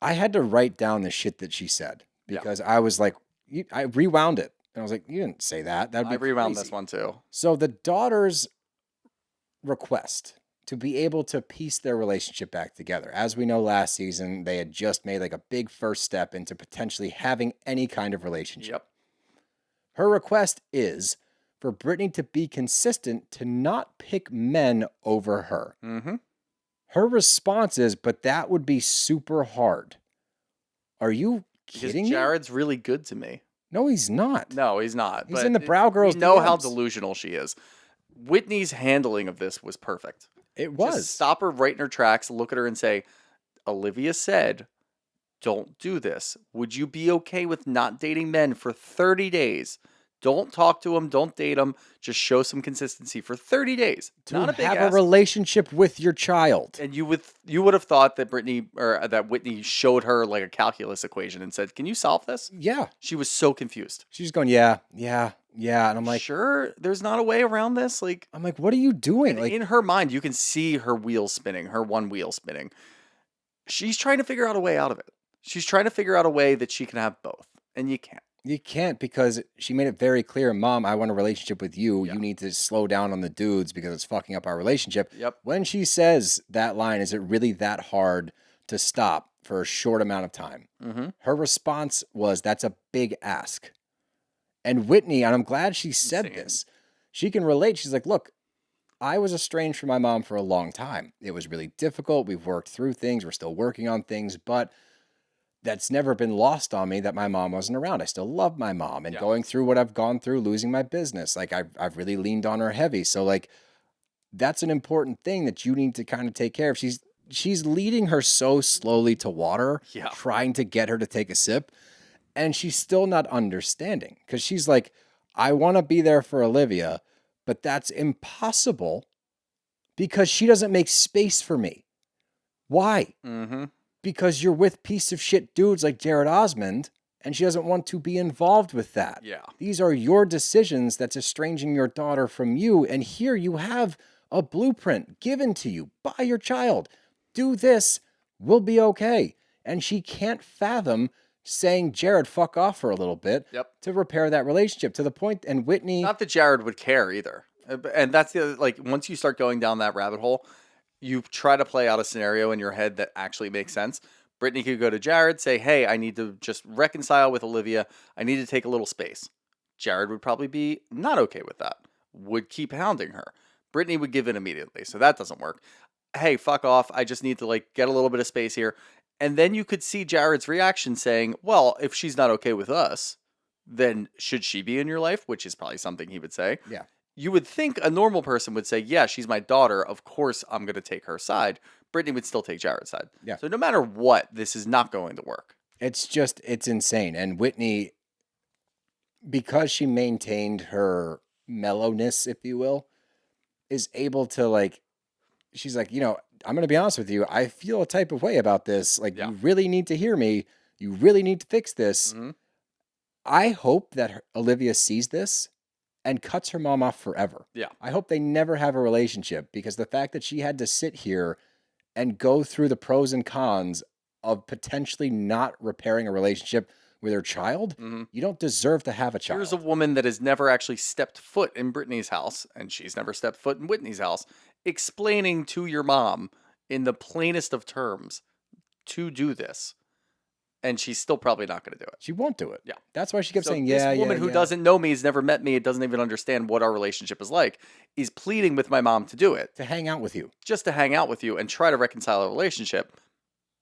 I had to write down the shit that she said because I was like, I rewound it. And I was like, you didn't say that. That'd be I rewound crazy. this one too. So the daughter's request to be able to piece their relationship back together. As we know, last season, they had just made like a big first step into potentially having any kind of relationship. Yep. Her request is for Brittany to be consistent to not pick men over her. Mm-hmm. Her response is, but that would be super hard. Are you kidding Because me? Jared's really good to me. No, he's not. No, he's not. He's but in the Brow Girls We know how DMs. delusional she is. Whitney's handling of this was perfect. It was. Just stop her right in her tracks, look at her and say, Olivia said, don't do this. Would you be okay with not dating men for 30 days? Don't talk to them. Don't date them. Just show some consistency for 30 days. To Not a big have ask. a relationship with your child. And you would have thought that that Whitney showed her like a calculus equation and said, "Can you solve this?" Yeah. She was so confused. She's going, yeah. And I'm like, sure, there's not a way around this. Like, what are you doing? and Like, in her mind, you can see her wheels spinning, her one wheel spinning. She's trying to figure out a way out of it. She's trying to figure out a way that she can have both, and you can't. you can't because she made it very clear, Mom, I want a relationship with you. Yeah. You need to slow down on the dudes because it's fucking up our relationship. Yep. When she says that line, is it really that hard to stop for a short amount of time? Mm-hmm. Her response was, that's a big ask. And Whitney, and I'm glad she said Insane. this, she can relate. She's like, look, I was estranged from my mom for a long time. It was really difficult. We've worked through things. We're still working on things, but that's never been lost on me that my mom wasn't around. I still love my mom, and Yeah. going through what I've gone through, losing my business, like I've really leaned on her heavy. So like, that's an important thing that you need to kind of take care of. She's leading her so slowly to water, Yeah. trying to get her to take a sip, and she's still not understanding because she's like, I want to be there for Olivia, but that's impossible because she doesn't make space for me. Why? Mm-hmm. Because you're with piece of shit dudes like Jared Osmond, and she doesn't want to be involved with that. Yeah. These are your decisions that's estranging your daughter from you, and here you have a blueprint given to you by your child. Do this, we'll be okay. And she can't fathom saying, Jared, fuck off for a little bit to repair that relationship to the point. And Whitney, Not that Jared would care either. And that's the other, like, once you start going down that rabbit hole, you try to play out a scenario in your head that actually makes sense. Brittany could go to Jared, say, hey, I need to just reconcile with Olivia. I need to take a little space. Jared would probably be not okay with that, would keep hounding her. Brittany would give in immediately. So that doesn't work. Hey, fuck off. I just need to like get a little bit of space here. And then you could see Jared's reaction saying, well, if she's not okay with us, then should she be in your life? Which is probably something he would say. yeah. You would think a normal person would say, yeah, she's my daughter. Of course, I'm going to take her side. Brittany would still take Jared's side. Yeah. So no matter what, this is not going to work. It's insane. And Whitney, because she maintained her mellowness, if you will, is able to like, she's like, I'm going to be honest with you. I feel a type of way about this. Like, Yeah. you really need to hear me. You really need to fix this. Mhm. I hope that Olivia sees this and cuts her mom off forever. Yeah. I hope they never have a relationship because the fact that she had to sit here and go through the pros and cons of potentially not repairing a relationship with her child, Mhm. you don't deserve to have a child. Here's a woman that has never actually stepped foot in Brittany's house, and she's never stepped foot in Whitney's house, explaining to your mom in the plainest of terms, to do this, and she's still probably not going to do it. She won't do it. Yeah. That's why she kept So saying, this yeah, woman who doesn't know me, has never met me, doesn't even understand what our relationship is like, is pleading with my mom to do it, to hang out with you. just to hang out with you and try to reconcile a relationship.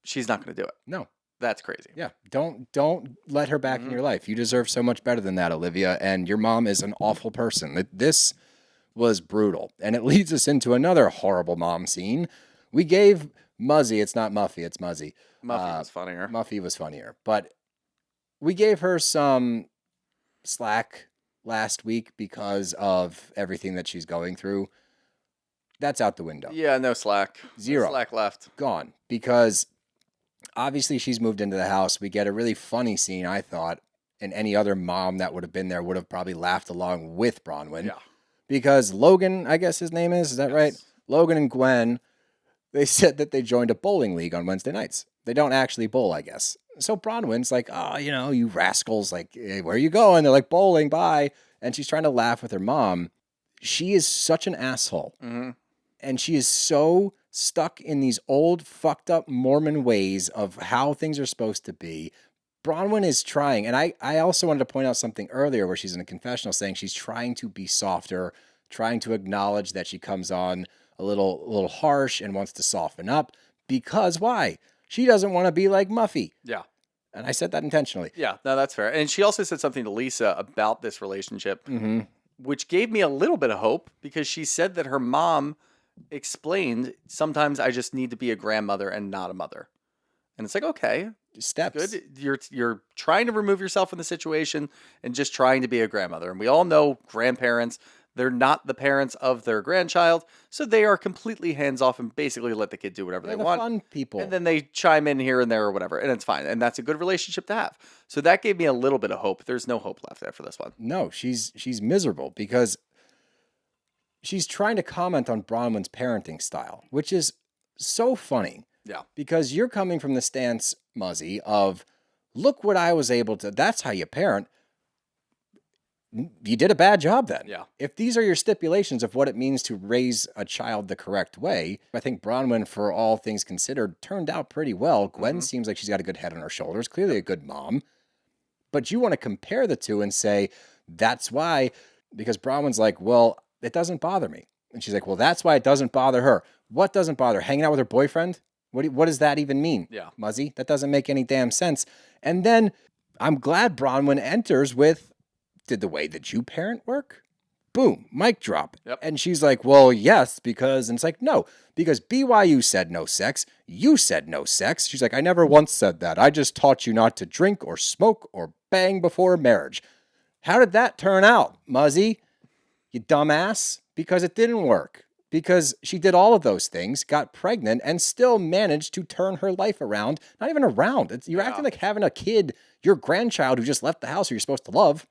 She's not going to do it. No. That's crazy. Yeah. Don't let her back Mm-hmm. in your life. You deserve so much better than that, Olivia. And your mom is an awful person. This was brutal. And it leads us into another horrible mom scene. We gave Muzzy, it's not Muffy, it's Muzzy. Muffy was funnier. Muffy was funnier. But we gave her some slack last week because of everything that she's going through. That's out the window. Yeah, no slack. Zero. No slack left. Gone. Because obviously she's moved into the house. We get a really funny scene, I thought, and any other mom that would have been there would have probably laughed along with Bronwyn. Yeah. Because Logan, I guess his name is that right? Logan and Gwen, they said that they joined a bowling league on Wednesday nights. They don't actually bowl, I guess. So Bronwyn's like, oh, you rascals, like, hey, where are you going? They're like, bowling, bye. And she's trying to laugh with her mom. She is such an asshole. Mm-hmm. And she is so stuck in these old, fucked up Mormon ways of how things are supposed to be. Bronwyn is trying, and I also wanted to point out something earlier where she's in a confessional saying she's trying to be softer, trying to acknowledge that she comes on a little harsh and wants to soften up. Because why? She doesn't want to be like Muffy. Yeah. And I said that intentionally. Yeah, no, that's fair. And she also said something to Lisa about this relationship, which gave me a little bit of hope because she said that her mom explained, sometimes I just need to be a grandmother and not a mother. And it's like, okay, Steps. good. You're trying to remove yourself from the situation and just trying to be a grandmother. And we all know grandparents, they're not the parents of their grandchild, so they are completely hands off and basically let the kid do whatever They're they the want. fun people. And then they chime in here and there or whatever, and it's fine. And that's a good relationship to have. So that gave me a little bit of hope. There's no hope left after this one. No, she's miserable because she's trying to comment on Bronwyn's parenting style, which is so funny. Yeah. Because you're coming from the stance, Muzzy, of look what I was able to. That's how you parent. You did a bad job then. Yeah. If these are your stipulations of what it means to raise a child the correct way, I think Bronwyn, for all things considered, turned out pretty well. Gwen seems like she's got a good head on her shoulders, clearly a good mom. But you want to compare the two and say, that's why, because Bronwyn's like, well, it doesn't bother me. And she's like, well, that's why it doesn't bother her. What doesn't bother her? Hanging out with her boyfriend? What does that even mean? Yeah. Muzzy? That doesn't make any damn sense. And then I'm glad Bronwyn enters with, did the way that you parent work? Boom, mic drop. Yep. And she's like, well, yes, because, and it's like, no, because BYU said no sex. You said no sex. She's like, I never once said that. I just taught you not to drink or smoke or bang before marriage. How did that turn out, Muzzy? You dumbass? Because it didn't work. Because she did all of those things, got pregnant, and still managed to turn her life around. Not even around. You're acting like having a kid, your grandchild who just left the house who you're supposed to love.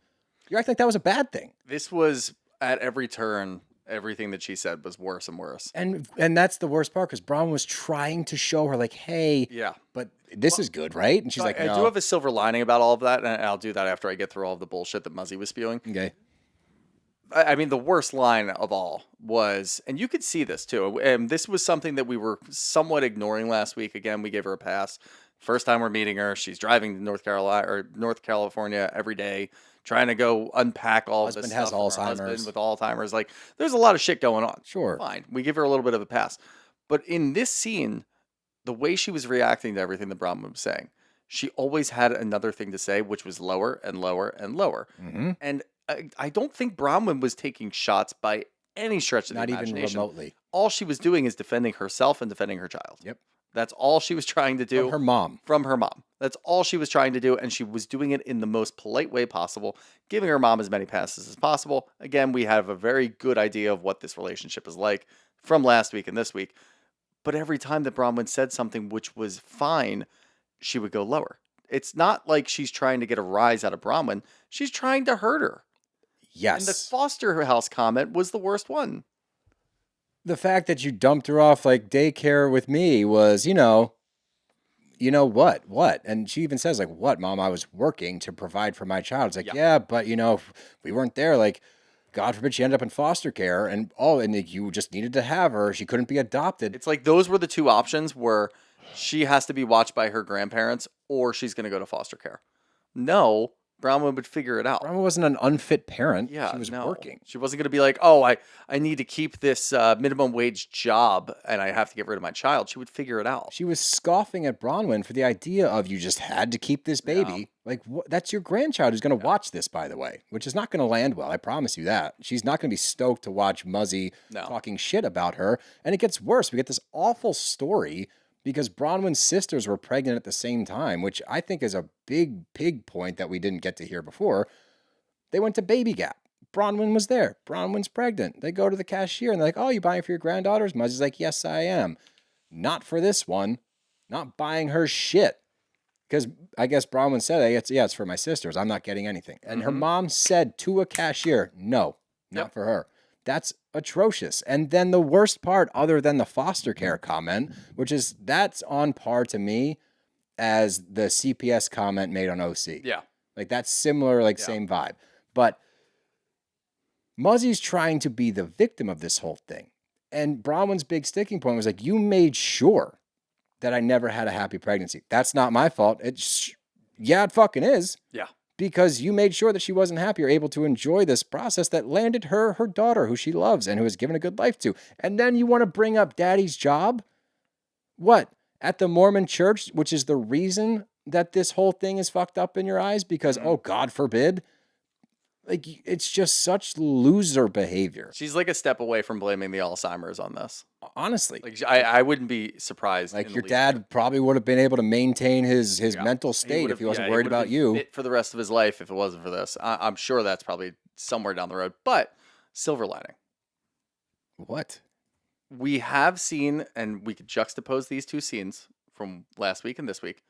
You're acting like that was a bad thing. This was, at every turn, everything that she said was worse and worse. And that's the worst part, because Bronwyn was trying to show her, like, hey, Yeah. but this is good, right? And she's like, I no. do have a silver lining about all of that, and I'll do that after I get through all of the bullshit that Muzzy was spewing. Okay. I mean, the worst line of all was, and you could see this too, and this was something that we were somewhat ignoring last week. Again, we gave her a pass. First time we're meeting her, she's driving to North California every day, trying to go unpack all of this Husband has stuff. From her Alzheimer's. husband with Alzheimer's. Like, there's a lot of shit going on. Sure. Fine. We give her a little bit of a pass. But in this scene, the way she was reacting to everything that Bronwyn was saying, she always had another thing to say, which was lower and lower and lower. Mm-hmm. And I don't think Bronwyn was taking shots by any stretch of the Not even imagination. remotely. All she was doing is defending herself and defending her child. Yep. That's all she was trying to do. From her mom. From her mom. That's all she was trying to do, and she was doing it in the most polite way possible, giving her mom as many passes as possible. Again, we have a very good idea of what this relationship is like from last week and this week. But every time that Bronwyn said something which was fine, she would go lower. It's not like she's trying to get a rise out of Bronwyn. She's trying to hurt her. Yes. And the foster house comment was the worst one. The fact that you dumped her off like daycare with me was, you know what? And she even says, like, what, Mom? I was working to provide for my child. It's like, yeah, but, if we weren't there, like, God forbid she ended up in foster care and you just needed to have her. She couldn't be adopted. It's like those were the two options where she has to be watched by her grandparents or she's going to go to foster care. No, Bronwyn would figure it out. Bronwyn wasn't an unfit parent. Yeah, she was no. working. She wasn't going to be like, oh, I need to keep this minimum wage job and I have to get rid of my child. She would figure it out. She was scoffing at Bronwyn for the idea of you just had to keep this baby. Like, that's your grandchild who's going to watch this, by the way, which is not going to land well. I promise you that. She's not going to be stoked to watch Muzzy talking shit about her. And it gets worse. We get this awful story because Bronwyn's sisters were pregnant at the same time, which I think is a big point that we didn't get to hear before. They went to Baby Gap. Bronwyn was there. Bronwyn's pregnant. They go to the cashier and they're like, oh, you buying for your granddaughters? Muzzy's like, yes, I am. Not for this one. Not buying her shit. Because I guess Bronwyn said, it's for my sisters. I'm not getting anything. And her mom said to a cashier, no, not for her. That's atrocious. And then the worst part, other than the foster care comment, which is that's on par to me as the CPS comment made on OC. Yeah. Like that's similar, same vibe. But Muzzy's trying to be the victim of this whole thing. And Bronwyn's big sticking point was like, you made sure that I never had a happy pregnancy. That's not my fault. It fucking is. Yeah. Because you made sure that she wasn't happy or able to enjoy this process that landed her daughter, who she loves and who has given a good life to. And then you want to bring up daddy's job? What? At the Mormon church, which is the reason that this whole thing is fucked up in your eyes? Because, oh, God forbid. Like, it's just such loser behavior. She's like a step away from blaming the Alzheimer's on this. Honestly. Like, I wouldn't be surprised. Like, your dad probably would have been able to maintain his mental state if he wasn't worried about you. Fit for the rest of his life if it wasn't for this. I'm sure that's probably somewhere down the road. But silver lining. What? We have seen, and we could juxtapose these two scenes from last week and this week.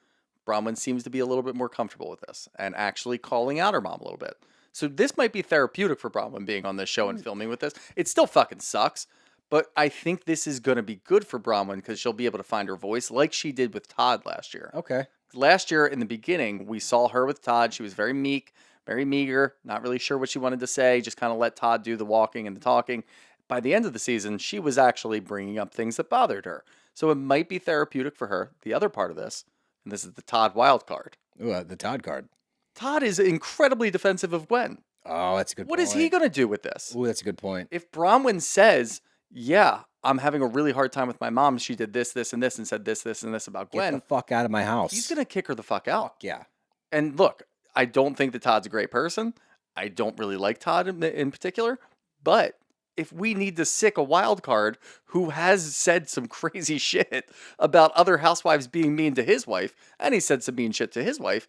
Bronwyn seems to be a little bit more comfortable with this and actually calling out her mom a little bit. So this might be therapeutic for Bronwyn being on this show and filming with this. It still fucking sucks, but I think this is going to be good for Bronwyn because she'll be able to find her voice like she did with Todd last year. Okay. Last year in the beginning, we saw her with Todd. She was very meek, very meager, not really sure what she wanted to say, just kind of let Todd do the walking and the talking. By the end of the season, she was actually bringing up things that bothered her. So it might be therapeutic for her. The other part of this, and this is the Todd wild card. Ooh, the Todd card. Todd is incredibly defensive of Gwen. Oh, that's a good point. What is he going to do with this? Ooh, that's a good point. If Bronwyn says, yeah, I'm having a really hard time with my mom. She did this, this, and this, and said this, this, and this about Gwen. Get the fuck out of my house. He's going to kick her the fuck out. Yeah. And look, I don't think that Todd's a great person. I don't really like Todd in particular. But if we need to sick a wild card who has said some crazy shit about other housewives being mean to his wife, and he said some mean shit to his wife,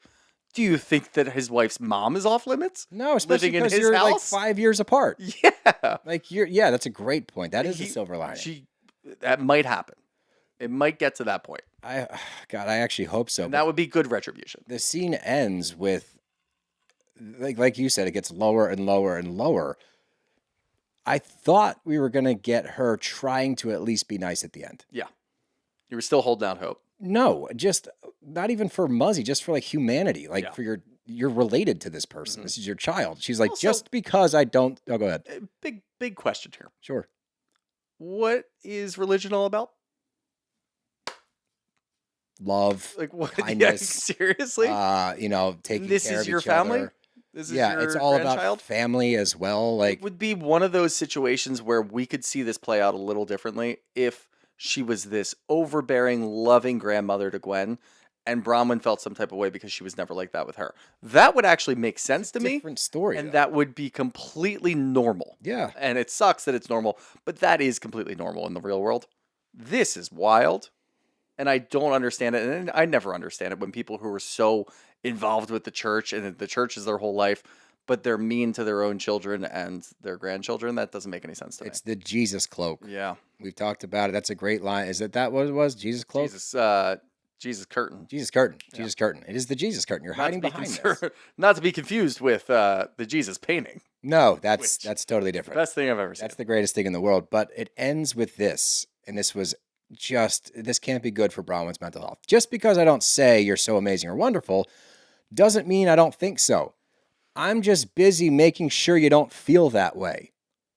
do you think that his wife's mom is off limits? No, especially living in because his you're house? like 5 years apart. Yeah. Like that's a great point. That is a silver lining. That might happen. It might get to that point. I actually hope so. And that would be good retribution. The scene ends with, like you said, it gets lower and lower and lower. I thought we were going to get her trying to at least be nice at the end. Yeah. You were still holding out hope. No, just not even for Muzzy, just for like humanity. Like for you're related to this person. Mm-hmm. This is your child. She's like, also, just because I don't. Oh, go ahead. Big question here. Sure. What is religion all about? Love, like what? kindness. Yeah, seriously? Taking care of each other. This is your family? This is your it's all grandchild? about family as well. Like, it would be one of those situations where we could see this play out a little differently if she was this overbearing, loving grandmother to Gwen, and Bronwyn felt some type of way because she was never like that with her. That would actually make sense to me. Different story, and though. That would be completely normal. Yeah, and it sucks that it's normal, but that is completely normal in the real world. This is wild, and I don't understand it, and I never understand it when people who are so involved with the church and the church is their whole life, but they're mean to their own children and their grandchildren. That doesn't make any sense to me. It's the Jesus cloak. Yeah. We've talked about it. That's a great line. Is that what it was? Jesus cloak? Jesus curtain. Jesus curtain. Yeah. Jesus curtain. It is the Jesus curtain. You're hiding behind this. Not to be confused with the Jesus painting. No, that's totally different. Best thing I've ever seen. That's the greatest thing in the world. But it ends with this, and this can't be good for Bronwyn's mental health. Just because I don't say you're so amazing or wonderful doesn't mean I don't think so. I'm just busy making sure you don't feel that way.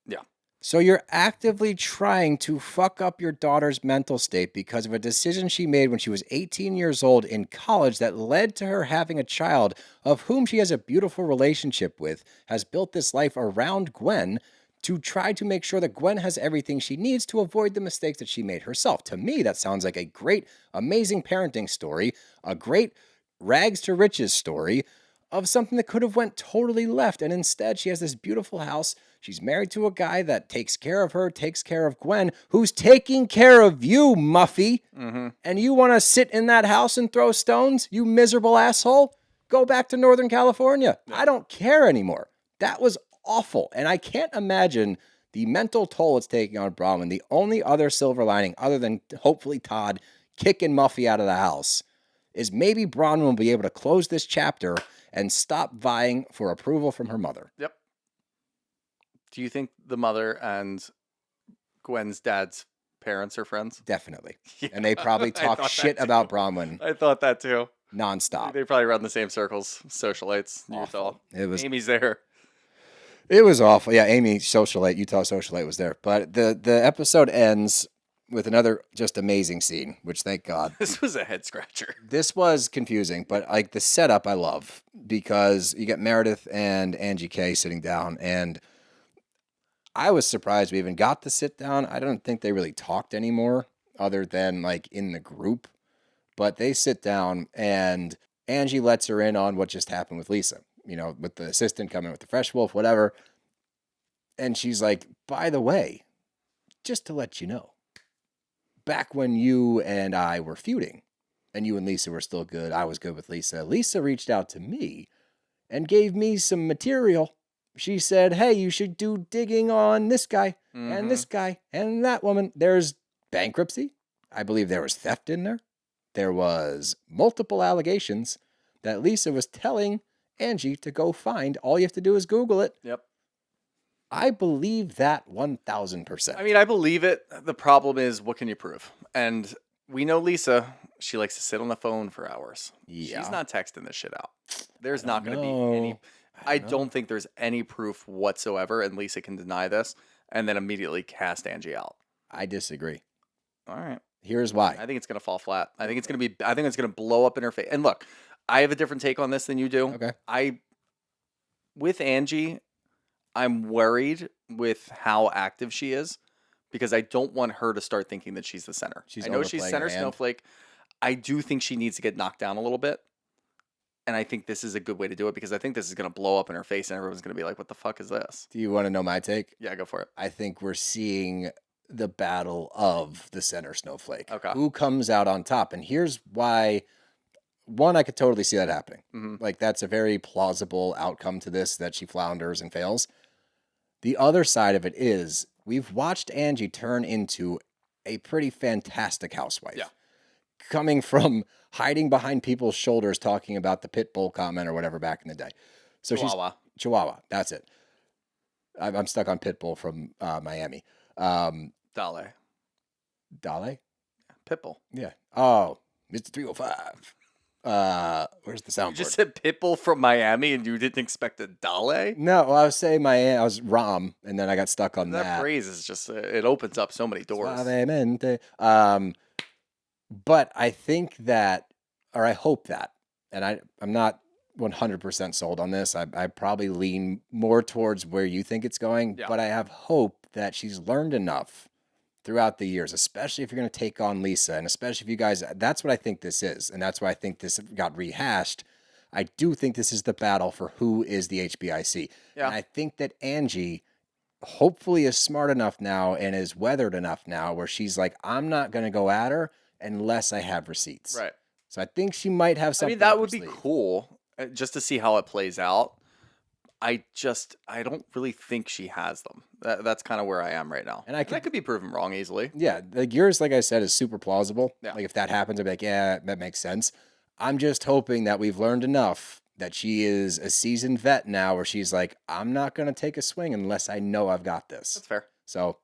Yeah. So you're actively trying to fuck up your daughter's mental state because of a decision she made when she was 18 years old in college that led to her having a child of whom she has a beautiful relationship with, has built this life around Gwen to try to make sure that Gwen has everything she needs to avoid the mistakes that she made herself. To me, that sounds like a great, amazing parenting story, a great rags to riches story of something that could have went totally left. And instead, she has this beautiful house. She's married to a guy that takes care of her, takes care of Gwen, who's taking care of you, Muffy. And you want to sit in that house and throw stones, you miserable asshole? Go back to Northern California. I don't care anymore. That was awful. And I can't imagine the mental toll it's taking on Bronwyn. The only other silver lining, other than hopefully Todd kicking Muffy out of the house, is maybe Bronwyn will be able to close this chapter and stop vying for approval from her mother. Yep. Do you think the mother and Gwen's dad's parents are friends? Definitely. Yeah, And they probably I talk thought shit that too. about Bronwyn I thought that too. nonstop. They probably run the same circles, socialites. Awful. Utah. It was Amy's there. It was awful. Yeah, Amy Socialite, Utah Socialite was there. But the episode ends with another just amazing scene, which thank God. This was a head scratcher. This was confusing, but like the setup I love because you get Meredith and Angie K sitting down, and I was surprised we even got to sit down. I don't think they really talked anymore other than like in the group, but they sit down and Angie lets her in on what just happened with Lisa, you know, with the assistant coming with the fresh wolf, whatever. And she's like, by the way, just to let you know, back when you and I were feuding and you and Lisa were still good, I was good with Lisa. Lisa reached out to me and gave me some material. She said, hey, you should do digging on this guy and this guy and that woman. There's bankruptcy. I believe there was theft in there. There was multiple allegations that Lisa was telling Angie to go find. All you have to do is Google it. Yep. I believe that 1,000%. I mean, I believe it. The problem is, what can you prove? And we know Lisa, she likes to sit on the phone for hours. Yeah. She's not texting this shit out. There's not going to be any. I don't think there's any proof whatsoever, and Lisa can deny this, and then immediately cast Angie out. I disagree. All right. Here's why. I think it's going to fall flat. I think it's going to blow up in her face. And look, I have a different take on this than you do. Okay. With Angie, I'm worried with how active she is because I don't want her to start thinking that she's the center. I know she's overplaying center her hand. snowflake. I do think she needs to get knocked down a little bit. And I think this is a good way to do it because I think this is going to blow up in her face and everyone's going to be like, what the fuck is this? Do you want to know my take? Yeah, go for it. I think we're seeing the battle of the center snowflake. Okay. Who comes out on top? And here's why. One, I could totally see that happening. Mm-hmm. Like, that's a very plausible outcome to this, that she flounders and fails. The other side of it is we've watched Angie turn into a pretty fantastic housewife. Yeah. Coming from hiding behind people's shoulders talking about the pit bull comment or whatever back in the day. So Chihuahua. Chihuahua, that's it. I'm stuck on pit bull from Miami. Dale. Dale? Pitbull. Yeah. Oh, Mr. 305. Where's the soundboard? You just said Pitbull from Miami and you didn't expect a Dale? No, well, I was saying I was Rom, and then I got stuck on that. That phrase is just, it opens up so many doors. Suavemente. But I think that, or I hope that, and I'm not 100% sold on this. I probably lean more towards where you think it's going, Yeah. but I have hope that she's learned enough throughout the years, especially if you're going to take on Lisa, and especially if you guys, that's what I think this is, and that's why I think this got rehashed. I do think this is the battle for who is the HBIC. Yeah. And I think that Angie hopefully is smart enough now and is weathered enough now where she's like, I'm not going to go at her unless I have receipts. Right. So I think she might have I something. mean, that up her would be sleeve. cool just to see how it plays out. I don't really think she has them. That's kind of where I am right now. And I could be proven wrong easily. Yeah, like yours, like I said, is super plausible. Yeah. Like if that happens, I'd be like, yeah, that makes sense. I'm just hoping that we've learned enough that she is a seasoned vet now where she's like, I'm not going to take a swing unless I know I've got this. That's fair. So,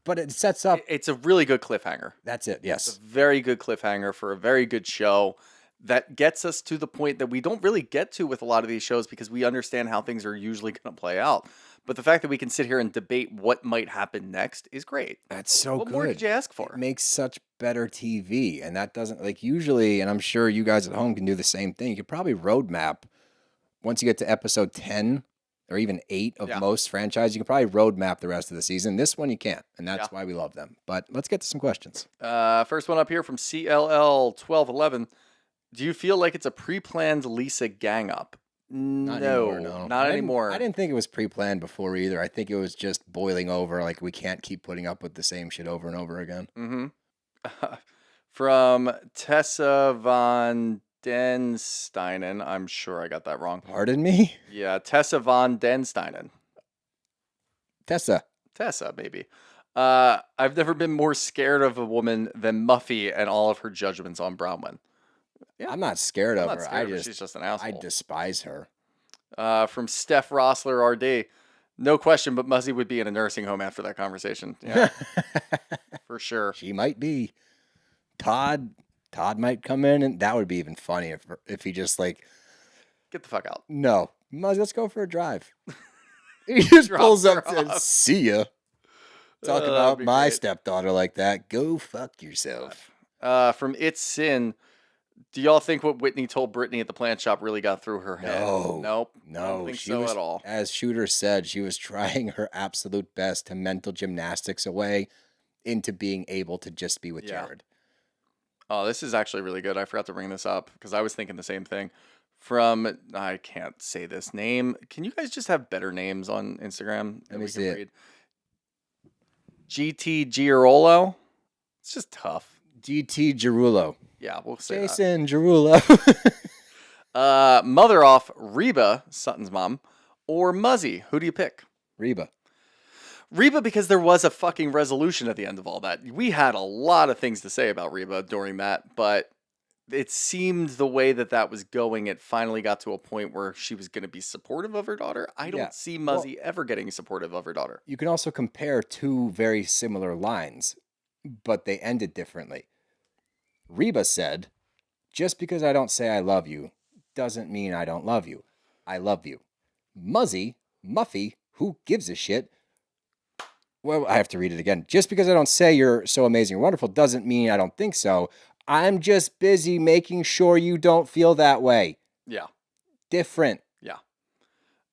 but it sets up. It's a really good cliffhanger. That's it. It's Yes. a very good cliffhanger for a very good show that gets us to the point that we don't really get to with a lot of these shows because we understand how things are usually going to play out. But the fact that we can sit here and debate what might happen next is great. That's so What good. more could you ask for? It makes such better TV, and that doesn't like usually. And I'm sure you guys at home can do the same thing. You could probably roadmap once you get to episode 10 or even 8 of most franchises. You can probably roadmap the rest of the season. This one you can't, and that's why we love them. But let's get to some questions. First one up here from CLL1211. Do you feel like it's a pre-planned Lisa gang up? Not No, anymore, no. not I didn't- anymore. I didn't think it was pre-planned before either. I think it was just boiling over. Like we can't keep putting up with the same shit over and over again. Mm-hmm. From Tessa von Densteinen. I'm sure I got that wrong. Pardon me, Yeah, Tessa von Densteinen. Tessa. Tessa, maybe. I've never been more scared of a woman than Muffy and all of her judgments on Bronwyn. Yeah. I'm not scared of I'm not her. scared of her. She's just an I asshole. despise her. From Steph Rossler RD. No question, but Muzzy would be in a nursing home after that conversation. Yeah, for sure. She might be. Todd might come in, and that would be even funny if he just like, Get the fuck out. no, Muzzy, let's go for a drive. He just pulls up her to off. see ya. Talk That'd about be my great. stepdaughter like that. Go fuck yourself. From It's Sin. Do y'all think what Whitney told Brittany at the plant shop really got through her head? No. Nope. I No, don't think she so was, at all. as Shooter said, she was trying her absolute best to mental gymnastics away into being able to just be with Yeah. Jared. Oh, this is actually really good. I forgot to bring this up because I was thinking the same thing. From, I can't say this name. Can you guys just have better names on Instagram that me we see can it. read? GT Giarolo. It's just tough. GT Gerulo. Yeah, we'll say Jason Gerulo. that. Mother off Reba, Sutton's mom, or Muzzy. Who do you pick? Reba. Reba, because there was a fucking resolution at the end of all that. We had a lot of things to say about Reba during that, but it seemed the way that was going, it finally got to a point where she was going to be supportive of her daughter. I don't Yeah. see Muzzy ever getting supportive of her daughter. You can also compare two very similar lines, but they ended differently. Reba said, just because I don't say I love you doesn't mean I don't love you. I love you. Muffy, who gives a shit? Well, I have to read it again. Just because I don't say you're so amazing and wonderful doesn't mean I don't think so. I'm just busy making sure you don't feel that way. Yeah. Different. Yeah.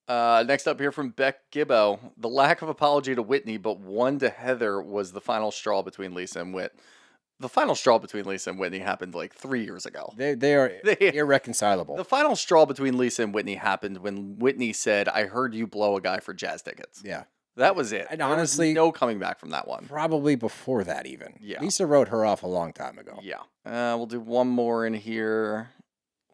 Next up here from Beck Gibbo. The lack of apology to Whitney, but one to Heather was the final straw between Lisa and Whit. The final straw between Lisa and Whitney happened like 3 years ago. They are irreconcilable. The final straw between Lisa and Whitney happened when Whitney said, I heard you blow a guy for jazz tickets. Yeah. That was it. And There was honestly- no coming back from that one. Probably before that even. Yeah. Lisa wrote her off a long time ago. Yeah. We'll do one more in here.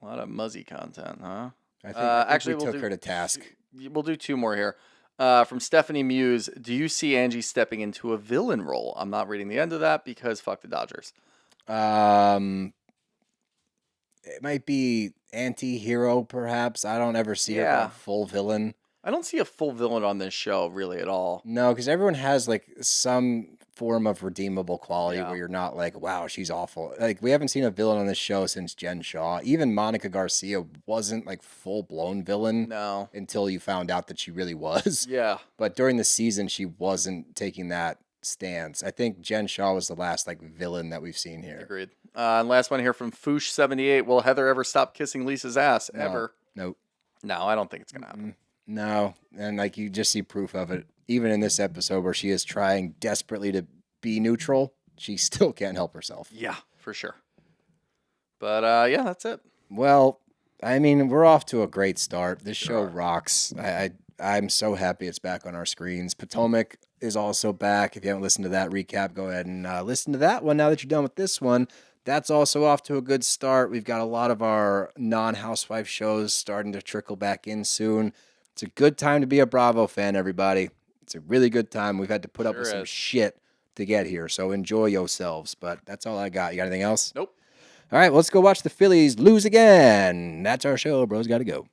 A lot of Muzzy content, huh? I think Actually, we we'll took do her to task. We'll do two more here. From Stephanie Muse. Do you see Angie stepping into a villain role? I'm not reading the end of that because fuck the Dodgers. It might be anti-hero, perhaps. I don't ever see her Yeah. going full villain. I don't see a full villain on this show really at all. No, because everyone has like some form of redeemable quality Yeah. where you're not like, wow, she's awful. Like we haven't seen a villain on this show since Jen Shaw. Even Monica Garcia wasn't like full-blown villain No. until you found out that she really was. Yeah. But during the season, she wasn't taking that stance. I think Jen Shaw was the last like villain that we've seen here. Agreed. And last one here from Foosh78. Will Heather ever stop kissing Lisa's ass? No. Ever? Nope. No, I don't think it's gonna happen. No, and like you just see proof of it. Even in this episode where she is trying desperately to be neutral, she still can't help herself. Yeah, for sure. But yeah, that's it. Well, I mean, we're off to a great start. This show rocks. I'm so happy it's back on our screens. Potomac is also back. If you haven't listened to that recap, go ahead and listen to that one now that you're done with this one. That's also off to a good start. We've got a lot of our non-housewife shows starting to trickle back in soon. It's a good time to be a Bravo fan, everybody. It's a really good time. We've had to put up with Sure some is. shit to get here, so enjoy yourselves. But that's all I got. You got anything else? Nope. All right, let's go watch the Phillies lose again. That's our show. Bro's got to go.